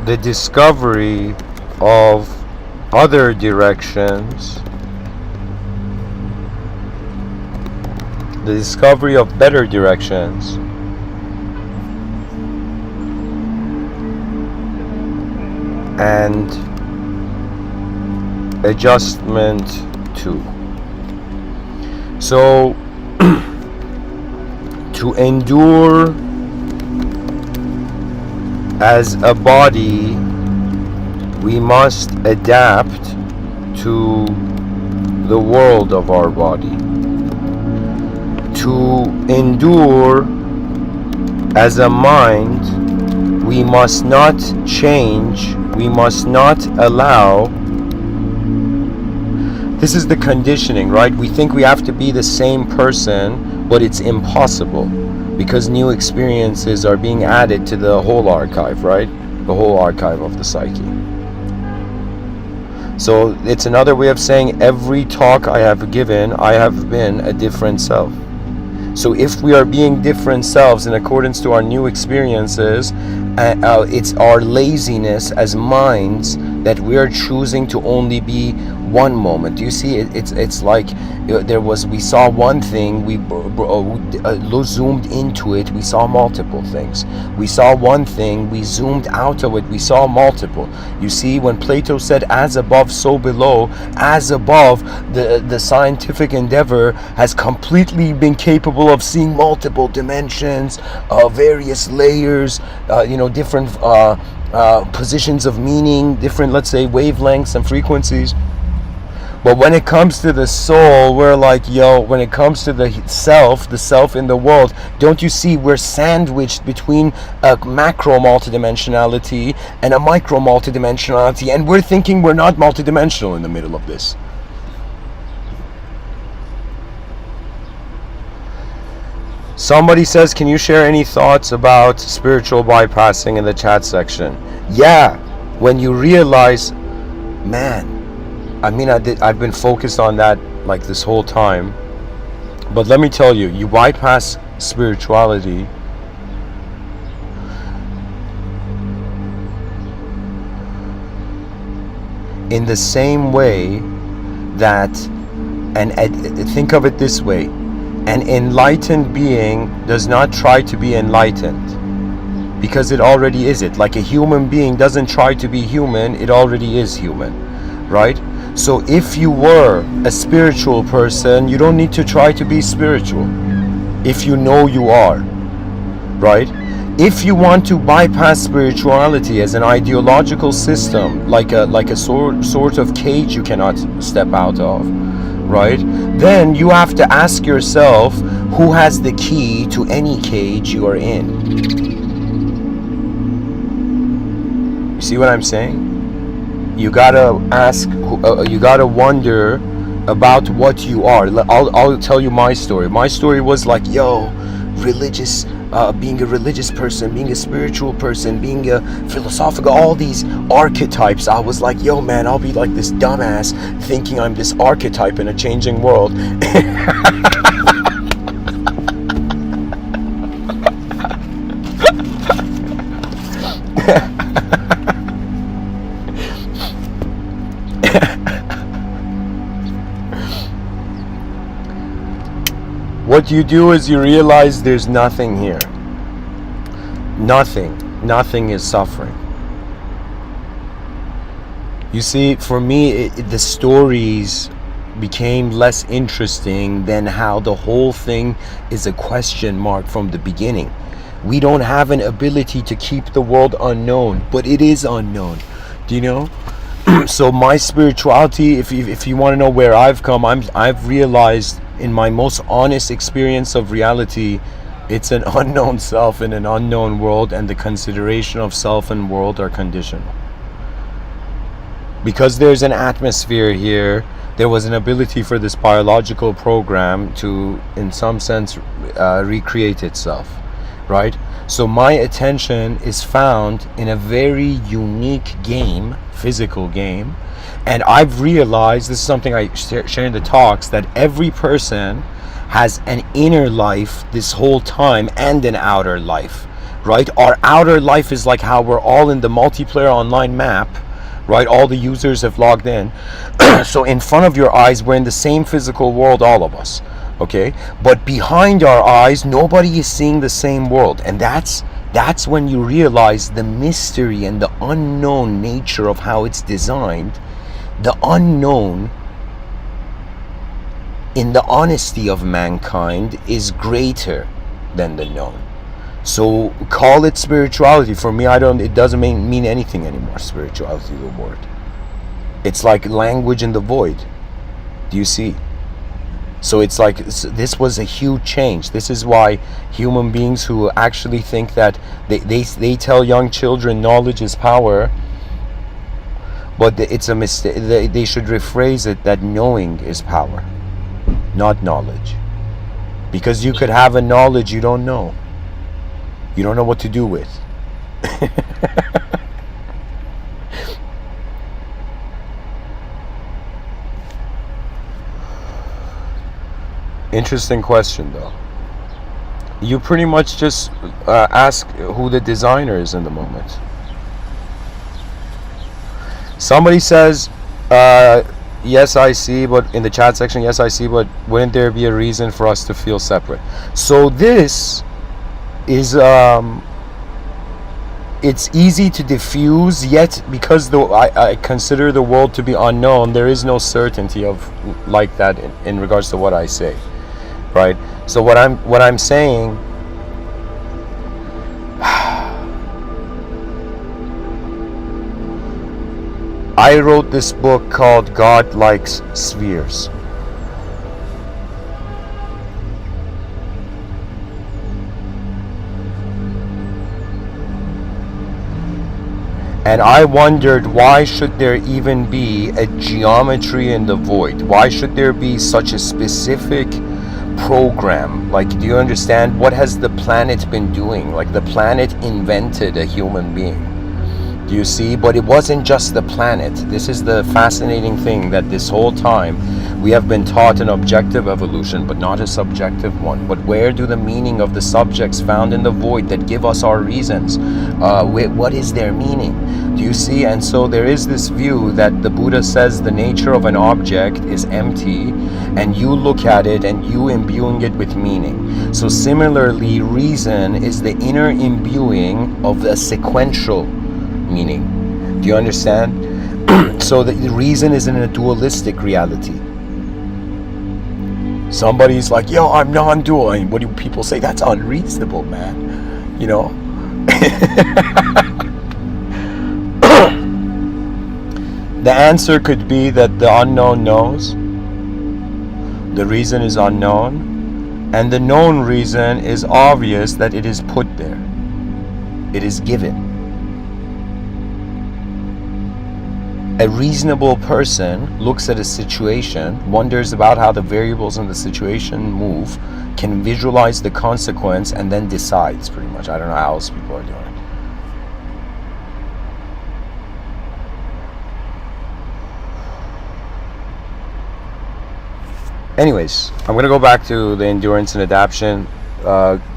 the discovery of other directions, the discovery of better directions, and adjustment to. So, to endure as a body, we must adapt to the world of our body. To endure as a mind, we must not change, we must not allow. This is the conditioning, right? We think we have to be the same person, but it's impossible because new experiences are being added to the whole archive, right? The whole archive of the psyche. So it's another way of saying every talk I have given, I have been a different self. So if we are being different selves in accordance to our new experiences, it's our laziness as minds that we are choosing to only be one moment. Do you see? It's like we saw one thing, we zoomed into it, we saw multiple things. We saw one thing, we zoomed out of it, we saw multiple. You see, when Plato said as above so below, as above, the scientific endeavor has completely been capable of seeing multiple dimensions, various layers, different positions of meaning, different, let's say, wavelengths and frequencies. But when it comes to the soul, we're like, when it comes to the self in the world, don't you see we're sandwiched between a macro multidimensionality and a micro multidimensionality, and we're thinking we're not multidimensional in the middle of this. Somebody says, can you share any thoughts about spiritual bypassing in the chat section? Yeah, when you realize, man, I've been focused on that like this whole time. But let me tell you, you bypass spirituality in the same way that, and think of it this way, an enlightened being does not try to be enlightened because it already is it. Like a human being doesn't try to be human, it already is human, right? So if you were a spiritual person, you don't need to try to be spiritual if you know you are, right? If you want to bypass spirituality as an ideological system, like a sort of cage you cannot step out of, right? Then you have to ask yourself, who has the key to any cage you are in? You see what I'm saying? You gotta ask, you gotta wonder about what you are. I'll tell you my story. My story was like, religious, being a religious person, being a spiritual person, being a philosophical, all these archetypes. I was like, man, I'll be like this dumbass thinking I'm this archetype in a changing world. What you do is you realize there's nothing here. Nothing is suffering. You see, for me, the stories became less interesting than how the whole thing is a question mark from the beginning. We don't have an ability to keep the world unknown, but it is unknown. Do you know? So my spirituality, if you want to know where I've come, I've realized in my most honest experience of reality, it's an unknown self in an unknown world, and the consideration of self and world are conditional. Because there's an atmosphere here, there was an ability for this biological program to, in some sense, recreate itself, right? So my attention is found in a very unique game, physical game, and I've realized, this is something I share in the talks, that every person has an inner life this whole time and an outer life, right? Our outer life is like how we're all in the multiplayer online map, right? All the users have logged in. So in front of your eyes, we're in the same physical world, all of us, okay? But behind our eyes, nobody is seeing the same world. And that's when you realize the mystery and the unknown nature of how it's designed. The unknown, in the honesty of mankind, is greater than the known. So call it spirituality. For me, it doesn't mean anything anymore, spirituality, the word. It's like language in the void. Do you see? So it's like, this was a huge change. This is why human beings who actually think that they tell young children knowledge is power, but it's a mistake. They should rephrase it that knowing is power, not knowledge. Because you could have a knowledge you don't know. You don't know what to do with. Interesting question, though. You pretty much just ask who the designer is in the moment. Somebody says, yes, I see, but in the chat section, yes, I see, but wouldn't there be a reason for us to feel separate? So this is it's easy to diffuse, yet because I consider the world to be unknown, there is no certainty of like that in regards to what I say, right? So what I'm saying, I wrote this book called God Likes Spheres. And I wondered, why should there even be a geometry in the void? Why should there be such a specific program? Like, do you understand? What has the planet been doing? Like, the planet invented a human being. Do you see? But it wasn't just the planet. This is the fascinating thing, that this whole time we have been taught an objective evolution, but not a subjective one. But where do the meaning of the subjects found in the void that give us our reasons? What is their meaning? Do you see? And so there is this view that the Buddha says the nature of an object is empty, and you look at it and you imbuing it with meaning. So similarly, reason is the inner imbuing of a sequential meaning. Do you understand? So the reason is in a dualistic reality. Somebody's like, yo, I'm non-dual. And what do people say? That's unreasonable, man. You know? The answer could be that the unknown knows. The reason is unknown. And the known reason is obvious, that it is put there. It is given. A reasonable person looks at a situation, wonders about how the variables in the situation move, can visualize the consequence, and then decides, pretty much. I don't know how else people are doing it. Anyways, I'm going to go back to the endurance and adaptation.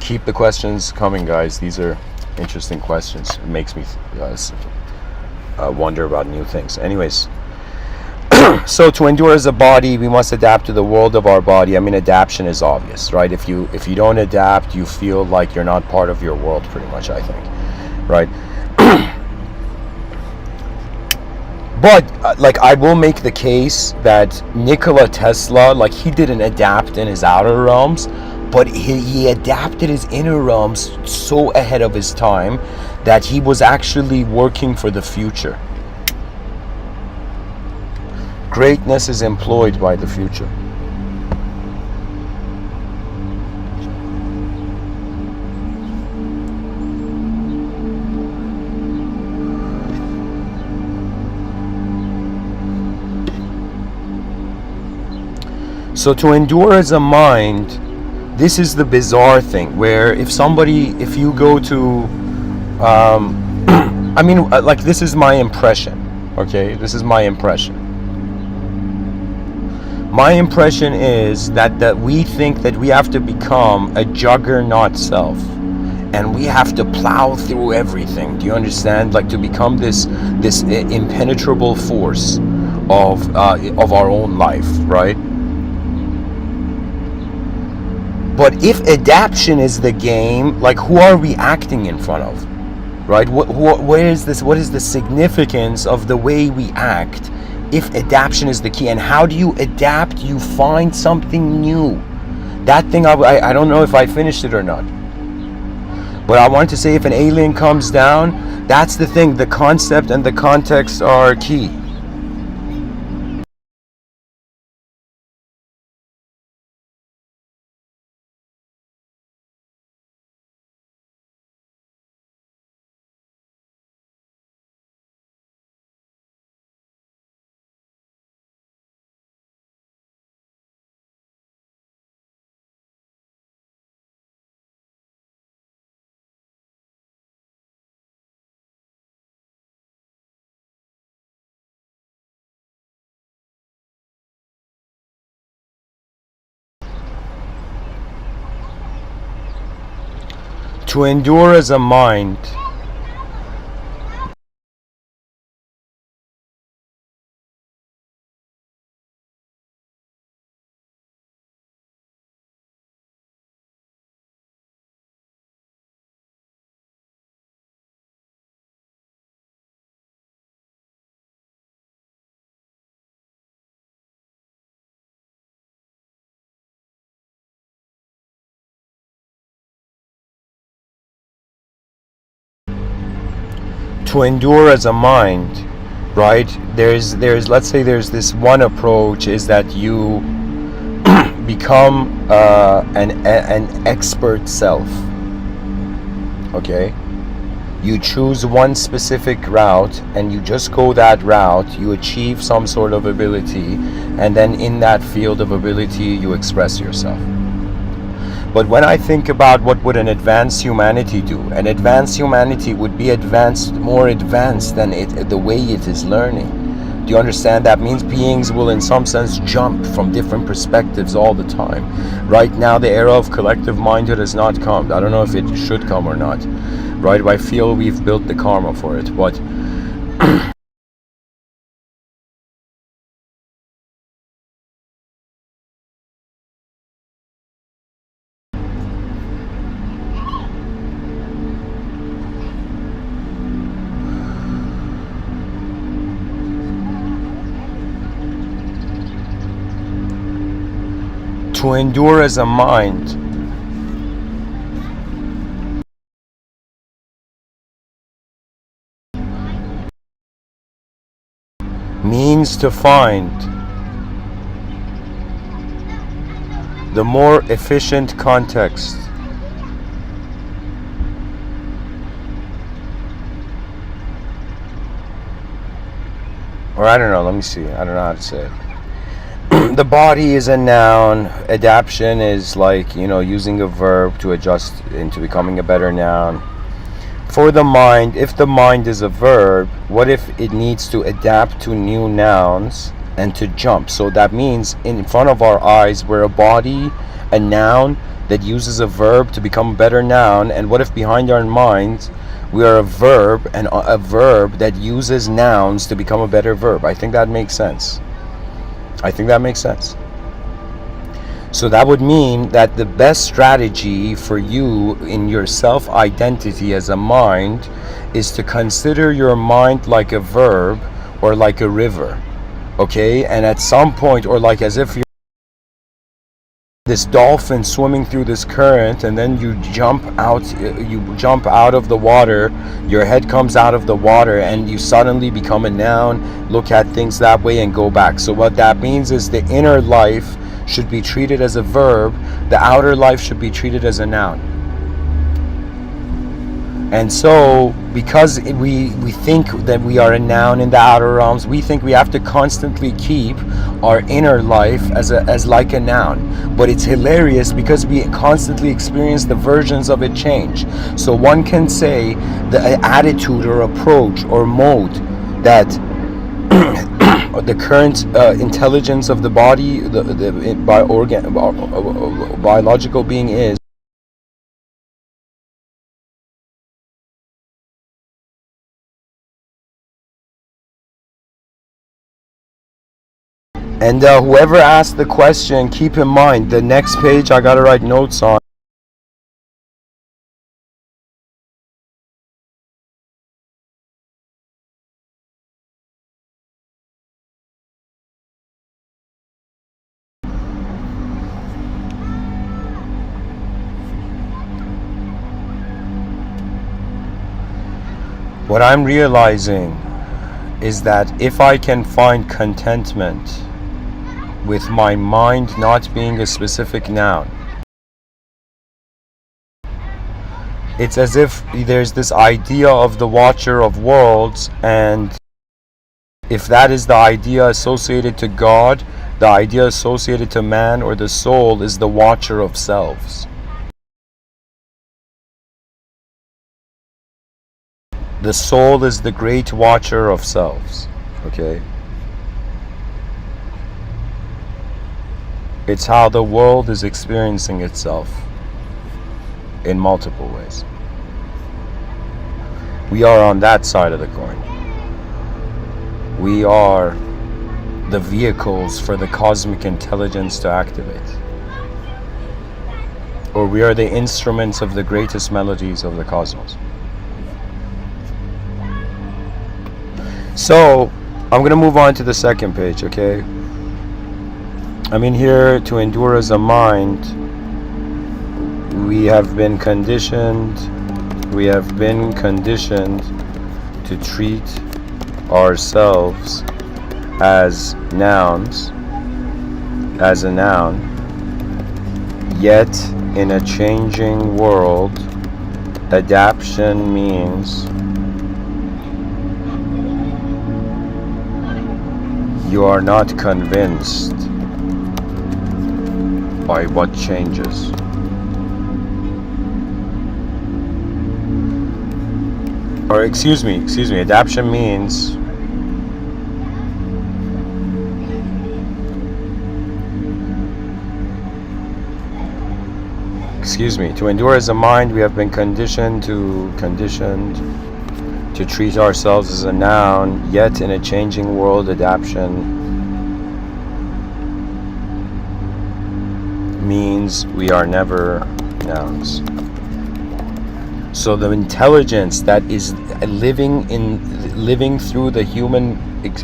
Keep the questions coming, guys. These are interesting questions. It makes me wonder about new things. Anyways, so to endure as a body, we must adapt to the world of our body. I mean, adaptation is obvious, right? If you don't adapt, you feel like you're not part of your world, pretty much, I think, right? But like, I will make the case that Nikola Tesla, like, he didn't adapt in his outer realms, but he adapted his inner realms so ahead of his time that he was actually working for the future. Greatness is employed by the future. So to endure as a mind, this is the bizarre thing, where if you go to, I mean, like, this is my impression, okay? This is my impression. My impression is that we think that we have to become a juggernaut self, and we have to plow through everything. Do you understand? Like, to become this impenetrable force of our own life, right? But if adaptation is the game, like, who are we acting in front of, right? What is the significance of the way we act if adaptation is the key? And how do you adapt? You find something new. That thing, I don't know if I finished it or not. But I wanted to say, if an alien comes down, that's the thing. The concept and the context are key. To endure as a mind to endure as a mind, right? There's let's say there's this one approach, is that you become an expert self. Okay, you choose one specific route and you just go that route. You achieve some sort of ability, and then in that field of ability you express yourself. But when I think about what would an advanced humanity do, an advanced humanity would be more advanced than the way it is learning. Do you understand? That means beings will in some sense jump from different perspectives all the time. Right now the era of collective mindhood has not come. I don't know if it should come or not, right? I feel we've built the karma for it, but to endure as a mind means to find the more efficient context or I don't know, let me see, I don't know how to say it. The body is a noun. Adaptation is like, using a verb to adjust into becoming a better noun. For the mind, if the mind is a verb, what if it needs to adapt to new nouns and to jump? So that means in front of our eyes we're a body, a noun that uses a verb to become a better noun. And what if behind our minds we are a verb, and a verb that uses nouns to become a better verb? I think that makes sense. So that would mean that the best strategy for you in your self-identity as a mind is to consider your mind like a verb or like a river, okay? And at some point, or like as if you're this dolphin swimming through this current, and then you jump out of the water, your head comes out of the water, and you suddenly become a noun, look at things that way and go back. So what that means is the inner life should be treated as a verb, the outer life should be treated as a noun. And so, because we think that we are a noun in the outer realms, we think we have to constantly keep our inner life as like a noun. But it's hilarious because we constantly experience the versions of it change. So one can say the attitude or approach or mode that the current intelligence of the body, biological being is, and whoever asked the question, keep in mind, the next page I gotta write notes on. What I'm realizing is that if I can find contentment with my mind not being a specific noun, it's as if there's this idea of the watcher of worlds, and if that is the idea associated to God, the idea associated to man or the soul is the watcher of selves. The soul is the great watcher of selves, okay? It's how the world is experiencing itself in multiple ways. We are on that side of the coin. We are the vehicles for the cosmic intelligence to activate. Or we are the instruments of the greatest melodies of the cosmos. So, I'm going to move on to the second page, okay? I'm in here to endure as a mind. We have been conditioned to treat ourselves as nouns, as a noun. Yet, in a changing world, adaptation means you are not convinced by what changes. Or excuse me, adaptation means to endure as a mind, we have been conditioned to treat ourselves as a noun, yet in a changing world, adaptation means we are never nouns. So the intelligence that is living through the human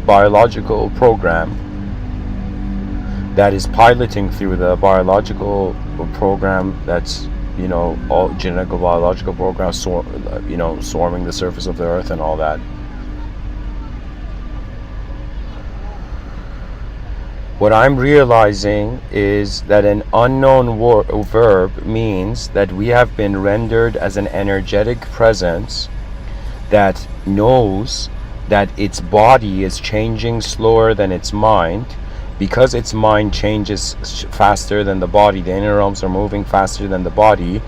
biological program, that is piloting through the biological program, that's all genetic biological programs, swarming the surface of the earth and all that. What I'm realizing is that an unknown verb means that we have been rendered as an energetic presence that knows that its body is changing slower than its mind. Because its mind changes faster than the body, the inner realms are moving faster than the body,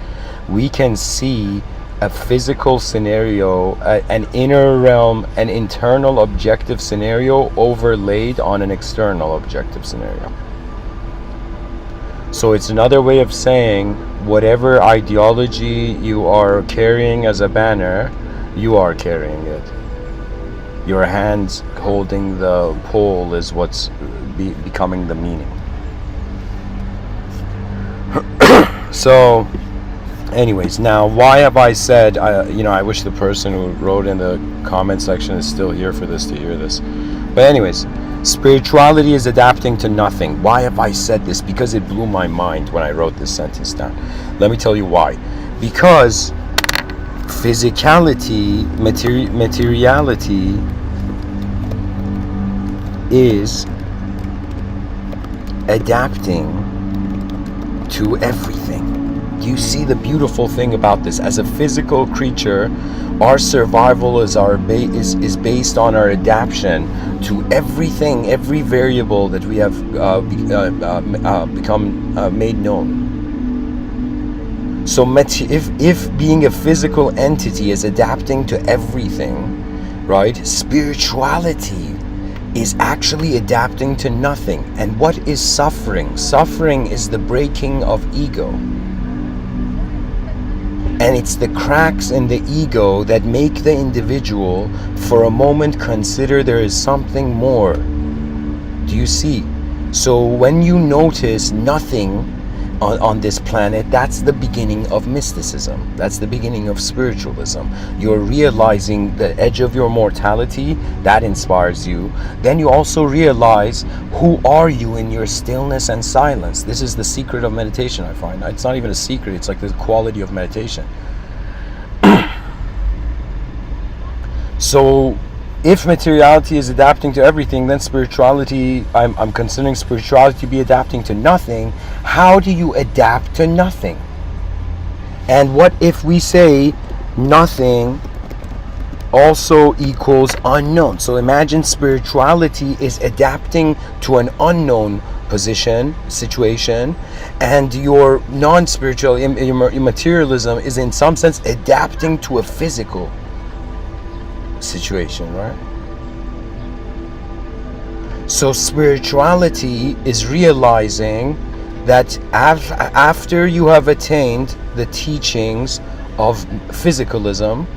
we can see a physical scenario, an inner realm, an internal objective scenario overlaid on an external objective scenario. So it's another way of saying whatever ideology you are carrying as a banner, you are carrying it. Your hands holding the pole is what's becoming the meaning. So anyways, now why have I said, I wish the person who wrote in the comment section is still here for this to hear this. But anyways, spirituality is adapting to nothing. Why have I said this? Because it blew my mind when I wrote this sentence down. Let me tell you why. Because physicality, materiality is adapting to everything. Do you see the beautiful thing about this? As a physical creature, our survival is based on our adaptation to everything, every variable that we have become made known. So if being a physical entity is adapting to everything, right? Spirituality is actually adapting to nothing. And what is suffering? Suffering is the breaking of ego. And it's the cracks in the ego that make the individual for a moment consider there is something more. Do you see? So when you notice nothing on this planet, that's the beginning of mysticism. That's the beginning of spiritualism. You're realizing the edge of your mortality. That inspires you. Then you also realize, who are you in your stillness and silence? This is the secret of meditation, I find. It's not even a secret. It's like the quality of meditation. So if materiality is adapting to everything, then spirituality, I'm considering spirituality to be adapting to nothing. How do you adapt to nothing? And what if we say nothing also equals unknown? So imagine spirituality is adapting to an unknown position, situation, and your non-spiritual materialism is in some sense adapting to a physical situation, right? So spirituality is realizing that after you have attained the teachings of physicalism,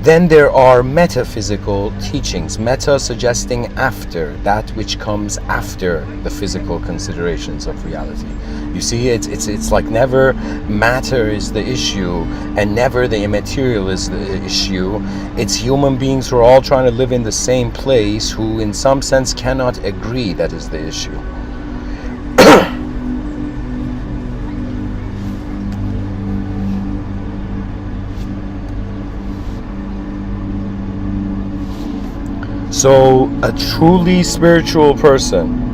then there are metaphysical teachings. Meta suggesting after, that which comes after the physical considerations of reality. You see, it's like never matter is the issue and never the immaterial is the issue. It's human beings who are all trying to live in the same place who in some sense cannot agree that is the issue. So a truly spiritual person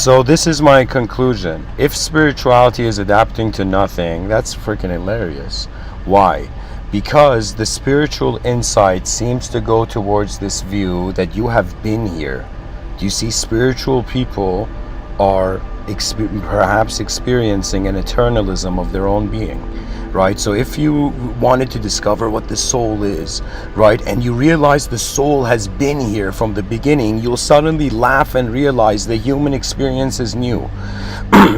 So this is my conclusion. If spirituality is adapting to nothing, that's freaking hilarious. Why? Because the spiritual insight seems to go towards this view that you have been here. Do you see? Spiritual people are perhaps experiencing an eternalism of their own being, right? So if you wanted to discover what the soul is, right, and you realize the soul has been here from the beginning, you'll suddenly laugh and realize the human experience is new.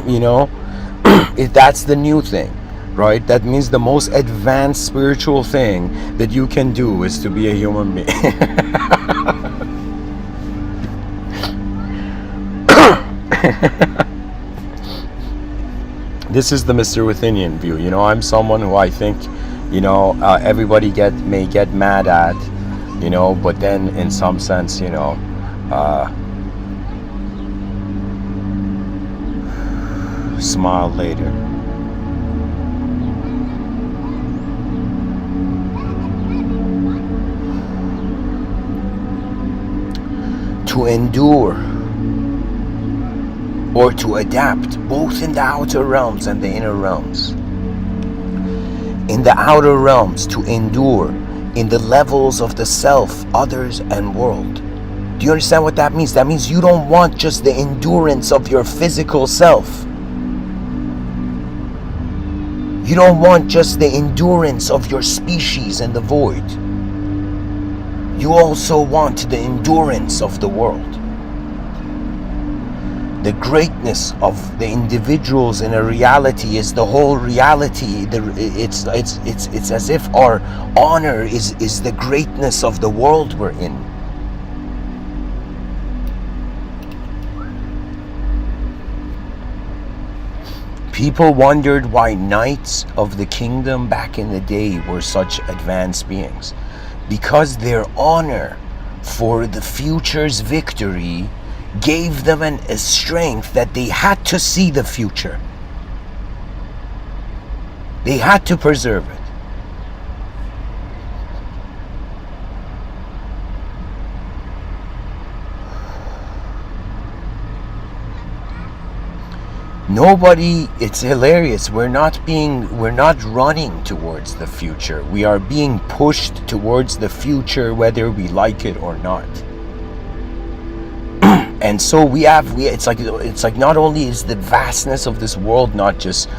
You know, that's the new thing, right? That means the most advanced spiritual thing that you can do is to be a human being. This is the Mr. Withinian view. You know, I'm someone who I think, everybody may get mad at, but then in some sense, smile later. To endure or to adapt, both in the outer realms and the inner realms. In the outer realms, to endure in the levels of the self, others, and world. Do you understand what that means? That means you don't want just the endurance of your physical self. You don't want just the endurance of your species in the void. You also want the endurance of the world. The greatness of the individuals in a reality is the whole reality. It's as if our honor is the greatness of the world we're in. People wondered why knights of the kingdom back in the day were such advanced beings. Because their honor for the future's victory gave them a strength that they had to see the future. They had to preserve it. Nobody, it's hilarious, we're not running towards the future. We are being pushed towards the future whether we like it or not. And so it's like not only is the vastness of this world not just,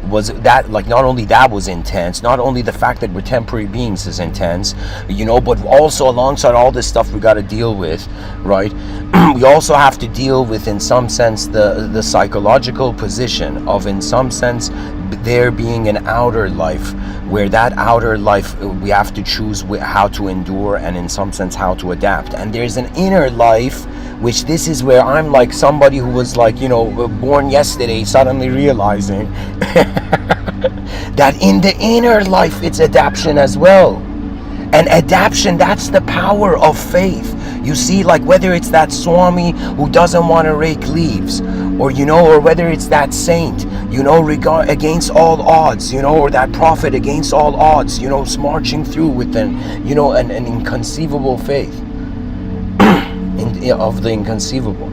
was that, like, not only that was intense, not only the fact that we're temporary beings is intense, but also alongside all this stuff we got to deal with, right? We also have to deal with, in some sense, the psychological position of, in some sense, there being an outer life, where that outer life we have to choose how to endure and, in some sense, how to adapt. And there's an inner life, which this is where I'm like somebody who was like, born yesterday, suddenly realizing that in the inner life it's adaptation as well. And adaptation, that's the power of faith. You see, like, whether it's that Swami who doesn't want to rake leaves, or whether it's that saint, against all odds, or that prophet against all odds, marching through with an inconceivable faith of the inconceivable.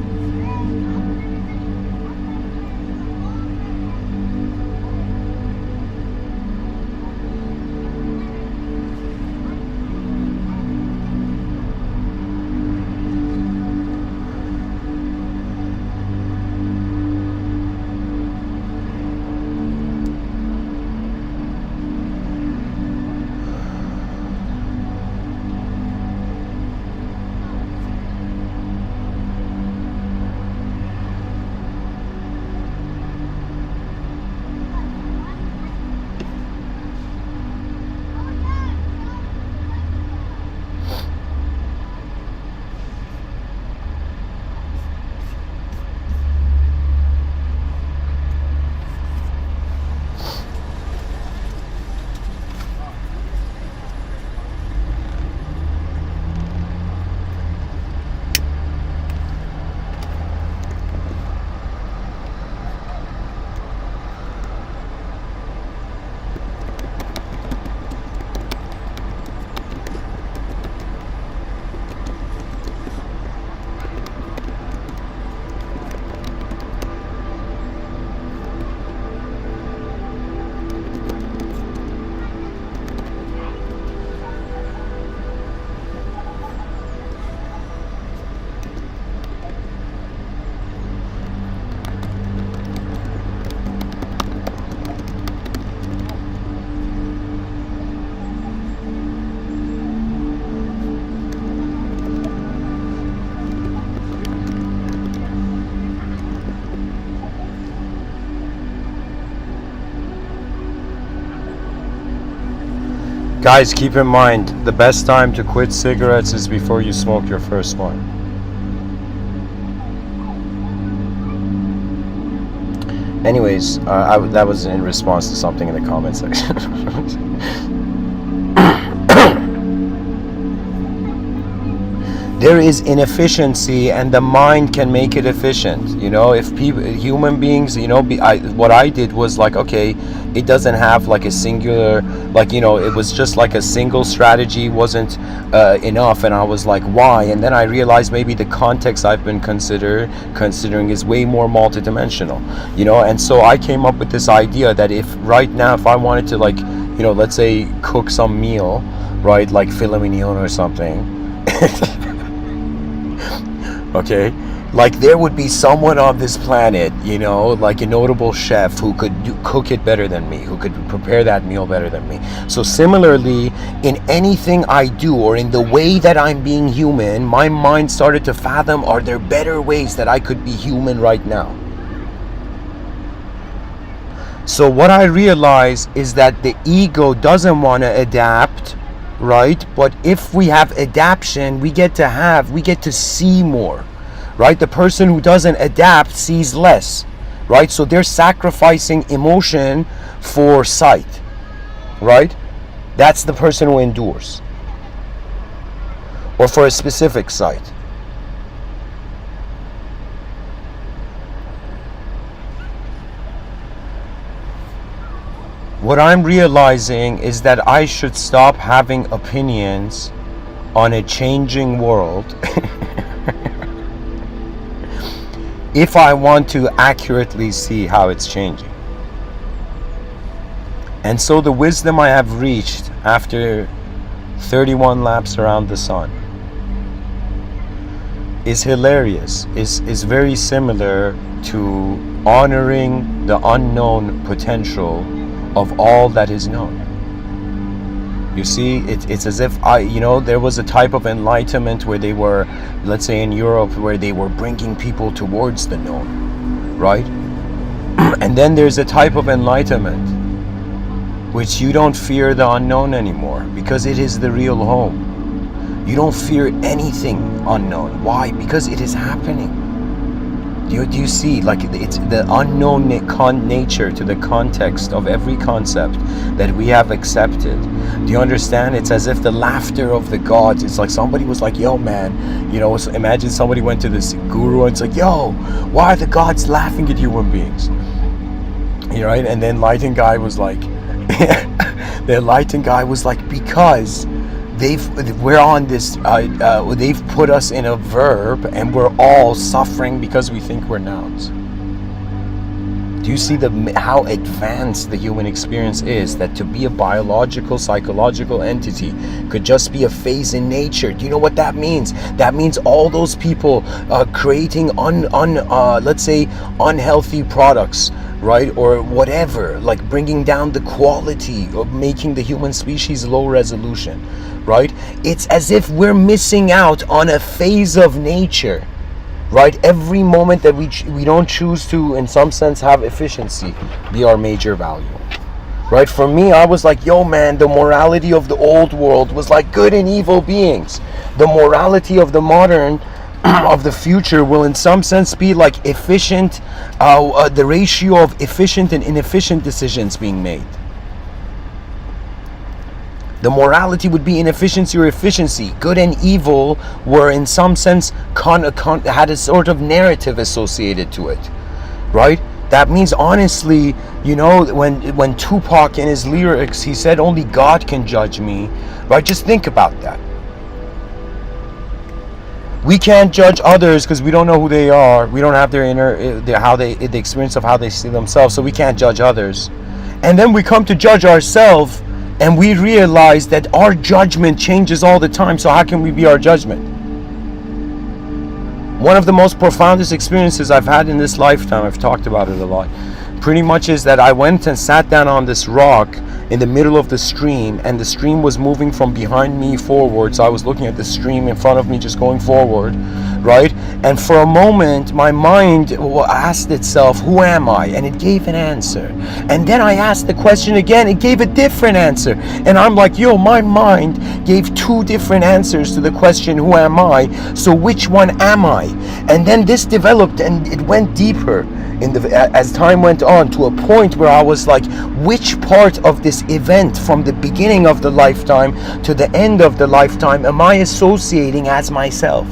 Guys, keep in mind, the best time to quit cigarettes is before you smoke your first one. Anyways, that was in response to something in the comment section. There is inefficiency, and the mind can make it efficient. If people, human beings, what I did was like, okay, it doesn't have like a singular, like, it was just like a single strategy wasn't enough, and I was like, why? And then I realized maybe the context I've been considering is way more multidimensional, and so I came up with this idea that if right now, if I wanted to, like, let's say cook some meal, right, like filet mignon or something, okay, like there would be someone on this planet, like a notable chef who could cook it better than me, who could prepare that meal better than me. So similarly, in anything I do, or in the way that I'm being human, my mind started to fathom, are there better ways that I could be human right now? So what I realize is that the ego doesn't want to adapt, right? But if we have adaptation, we get to see more, right? The person who doesn't adapt sees less, right? So they're sacrificing emotion for sight, right? That's the person who endures, or for a specific sight. What I'm realizing is that I should stop having opinions on a changing world if I want to accurately see how it's changing. And so the wisdom I have reached after 31 laps around the sun is hilarious, is very similar to honoring the unknown potential of all that is known. You see, it's as if there was a type of enlightenment where they were, let's say in Europe, where they were bringing people towards the known, right? And then there's a type of enlightenment which you don't fear the unknown anymore, because it is the real home. You don't fear anything unknown. Why? Because it is happening. Do you see, like, it's the unknown nature to the context of every concept that we have accepted. Do you understand? It's as if the laughter of the gods, it's like somebody was like, yo man, so imagine somebody went to this guru and it's like, yo, why are the gods laughing at human beings? Right? And then enlightened guy was like, because we're on this, they've put us in a verb, and we're all suffering because we think we're nouns. Do you see how advanced the human experience is? That to be a biological, psychological entity could just be a phase in nature. Do you know what that means? That means all those people creating let's say unhealthy products, right, or whatever, like bringing down the quality of making the human species low resolution, right? It's as if we're missing out on a phase of nature, right? Every moment that we don't choose to, in some sense, have efficiency be our major value, right? For me, I was like, yo man, the morality of the old world was like good and evil beings. The morality of the modern of the future will in some sense be like efficient, the ratio of efficient and inefficient decisions being made. The morality would be inefficiency or efficiency. Good and evil were in some sense had a sort of narrative associated to it, right? That means, honestly, when Tupac in his lyrics, he said only God can judge me, right? Just think about that. We can't judge others because we don't know who they are. We don't have the experience of how they see themselves, so we can't judge others. And then we come to judge ourselves, and we realize that our judgment changes all the time, so how can we be our judgment? One of the most profoundest experiences I've had in this lifetime, I've talked about it a lot, pretty much is that I went and sat down on this rock in the middle of the stream, and the stream was moving from behind me forward, so I was looking at the stream in front of me just going forward, right? And for a moment my mind asked itself, who am I? And it gave an answer. And then I asked the question again, it gave a different answer. And I'm like, yo, my mind gave two different answers to the question, who am I? So which one am I? And then this developed and it went deeper. as time went on, to a point where I was like, which part of this event from the beginning of the lifetime to the end of the lifetime am I associating as myself?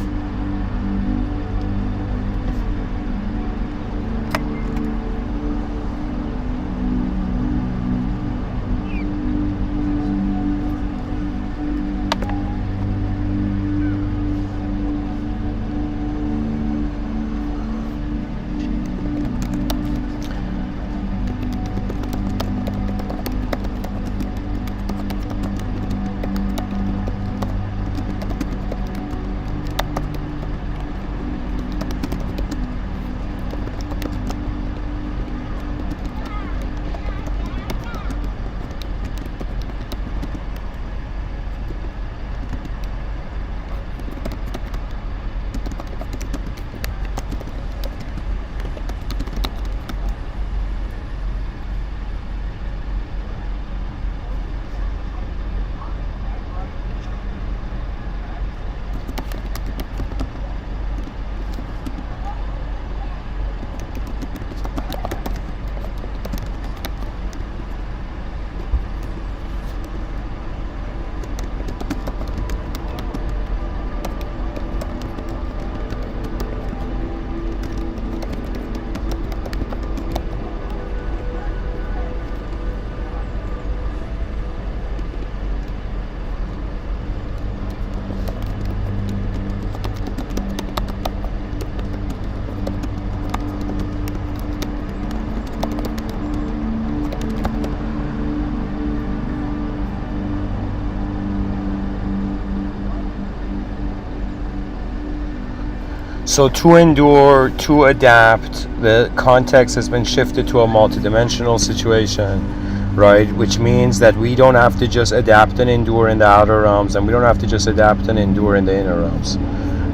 So to endure, to adapt, the context has been shifted to a multidimensional situation, right? Which means that we don't have to just adapt and endure in the outer realms, and we don't have to just adapt and endure in the inner realms,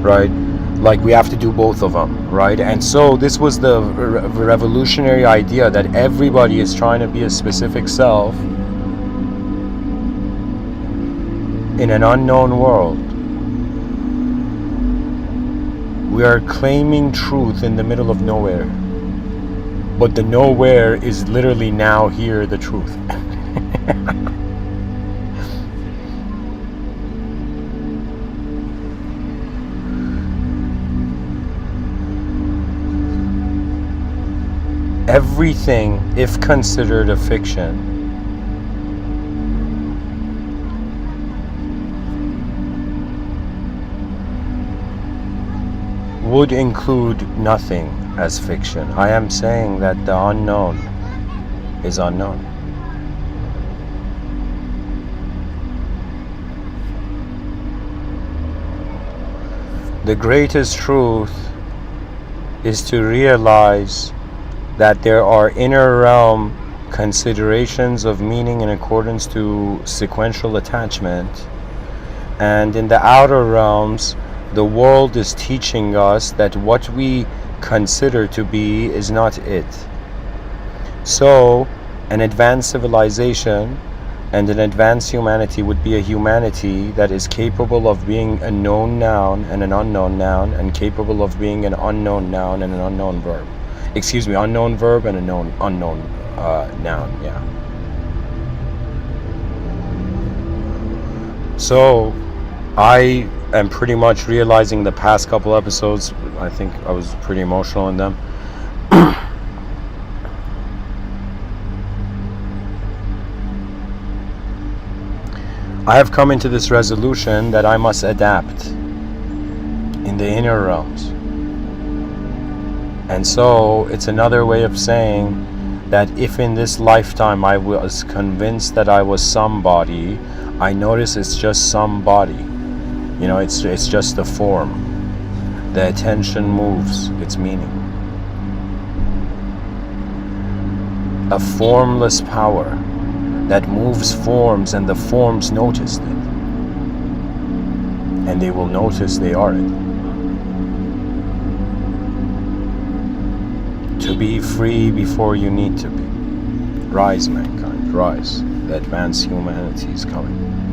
right? Like, we have to do both of them, right? And so this was the revolutionary idea that everybody is trying to be a specific self in an unknown world. We are claiming truth in the middle of nowhere, but the nowhere is literally now here, the truth. Everything, if considered a fiction, would include nothing as fiction. I am saying that the unknown is unknown. The greatest truth is to realize that there are inner realm considerations of meaning in accordance to sequential attachment, and in the outer realms the world is teaching us that what we consider to be is not it. So an advanced civilization and an advanced humanity would be a humanity that is capable of being a known noun and an unknown noun, and capable of being an unknown noun and an unknown verb. Excuse me, unknown verb and a unknown noun, yeah. So I am pretty much realizing the past couple episodes, I think I was pretty emotional in them. I have come into this resolution that I must adapt in the inner realms. And so it's another way of saying that if in this lifetime I was convinced that I was somebody, I notice it's just somebody. You know, it's just the form. The attention moves its meaning. A formless power that moves forms, and the forms noticed it. And they will notice they are it. To be free before you need to be. Rise, mankind, rise. The advanced humanity is coming.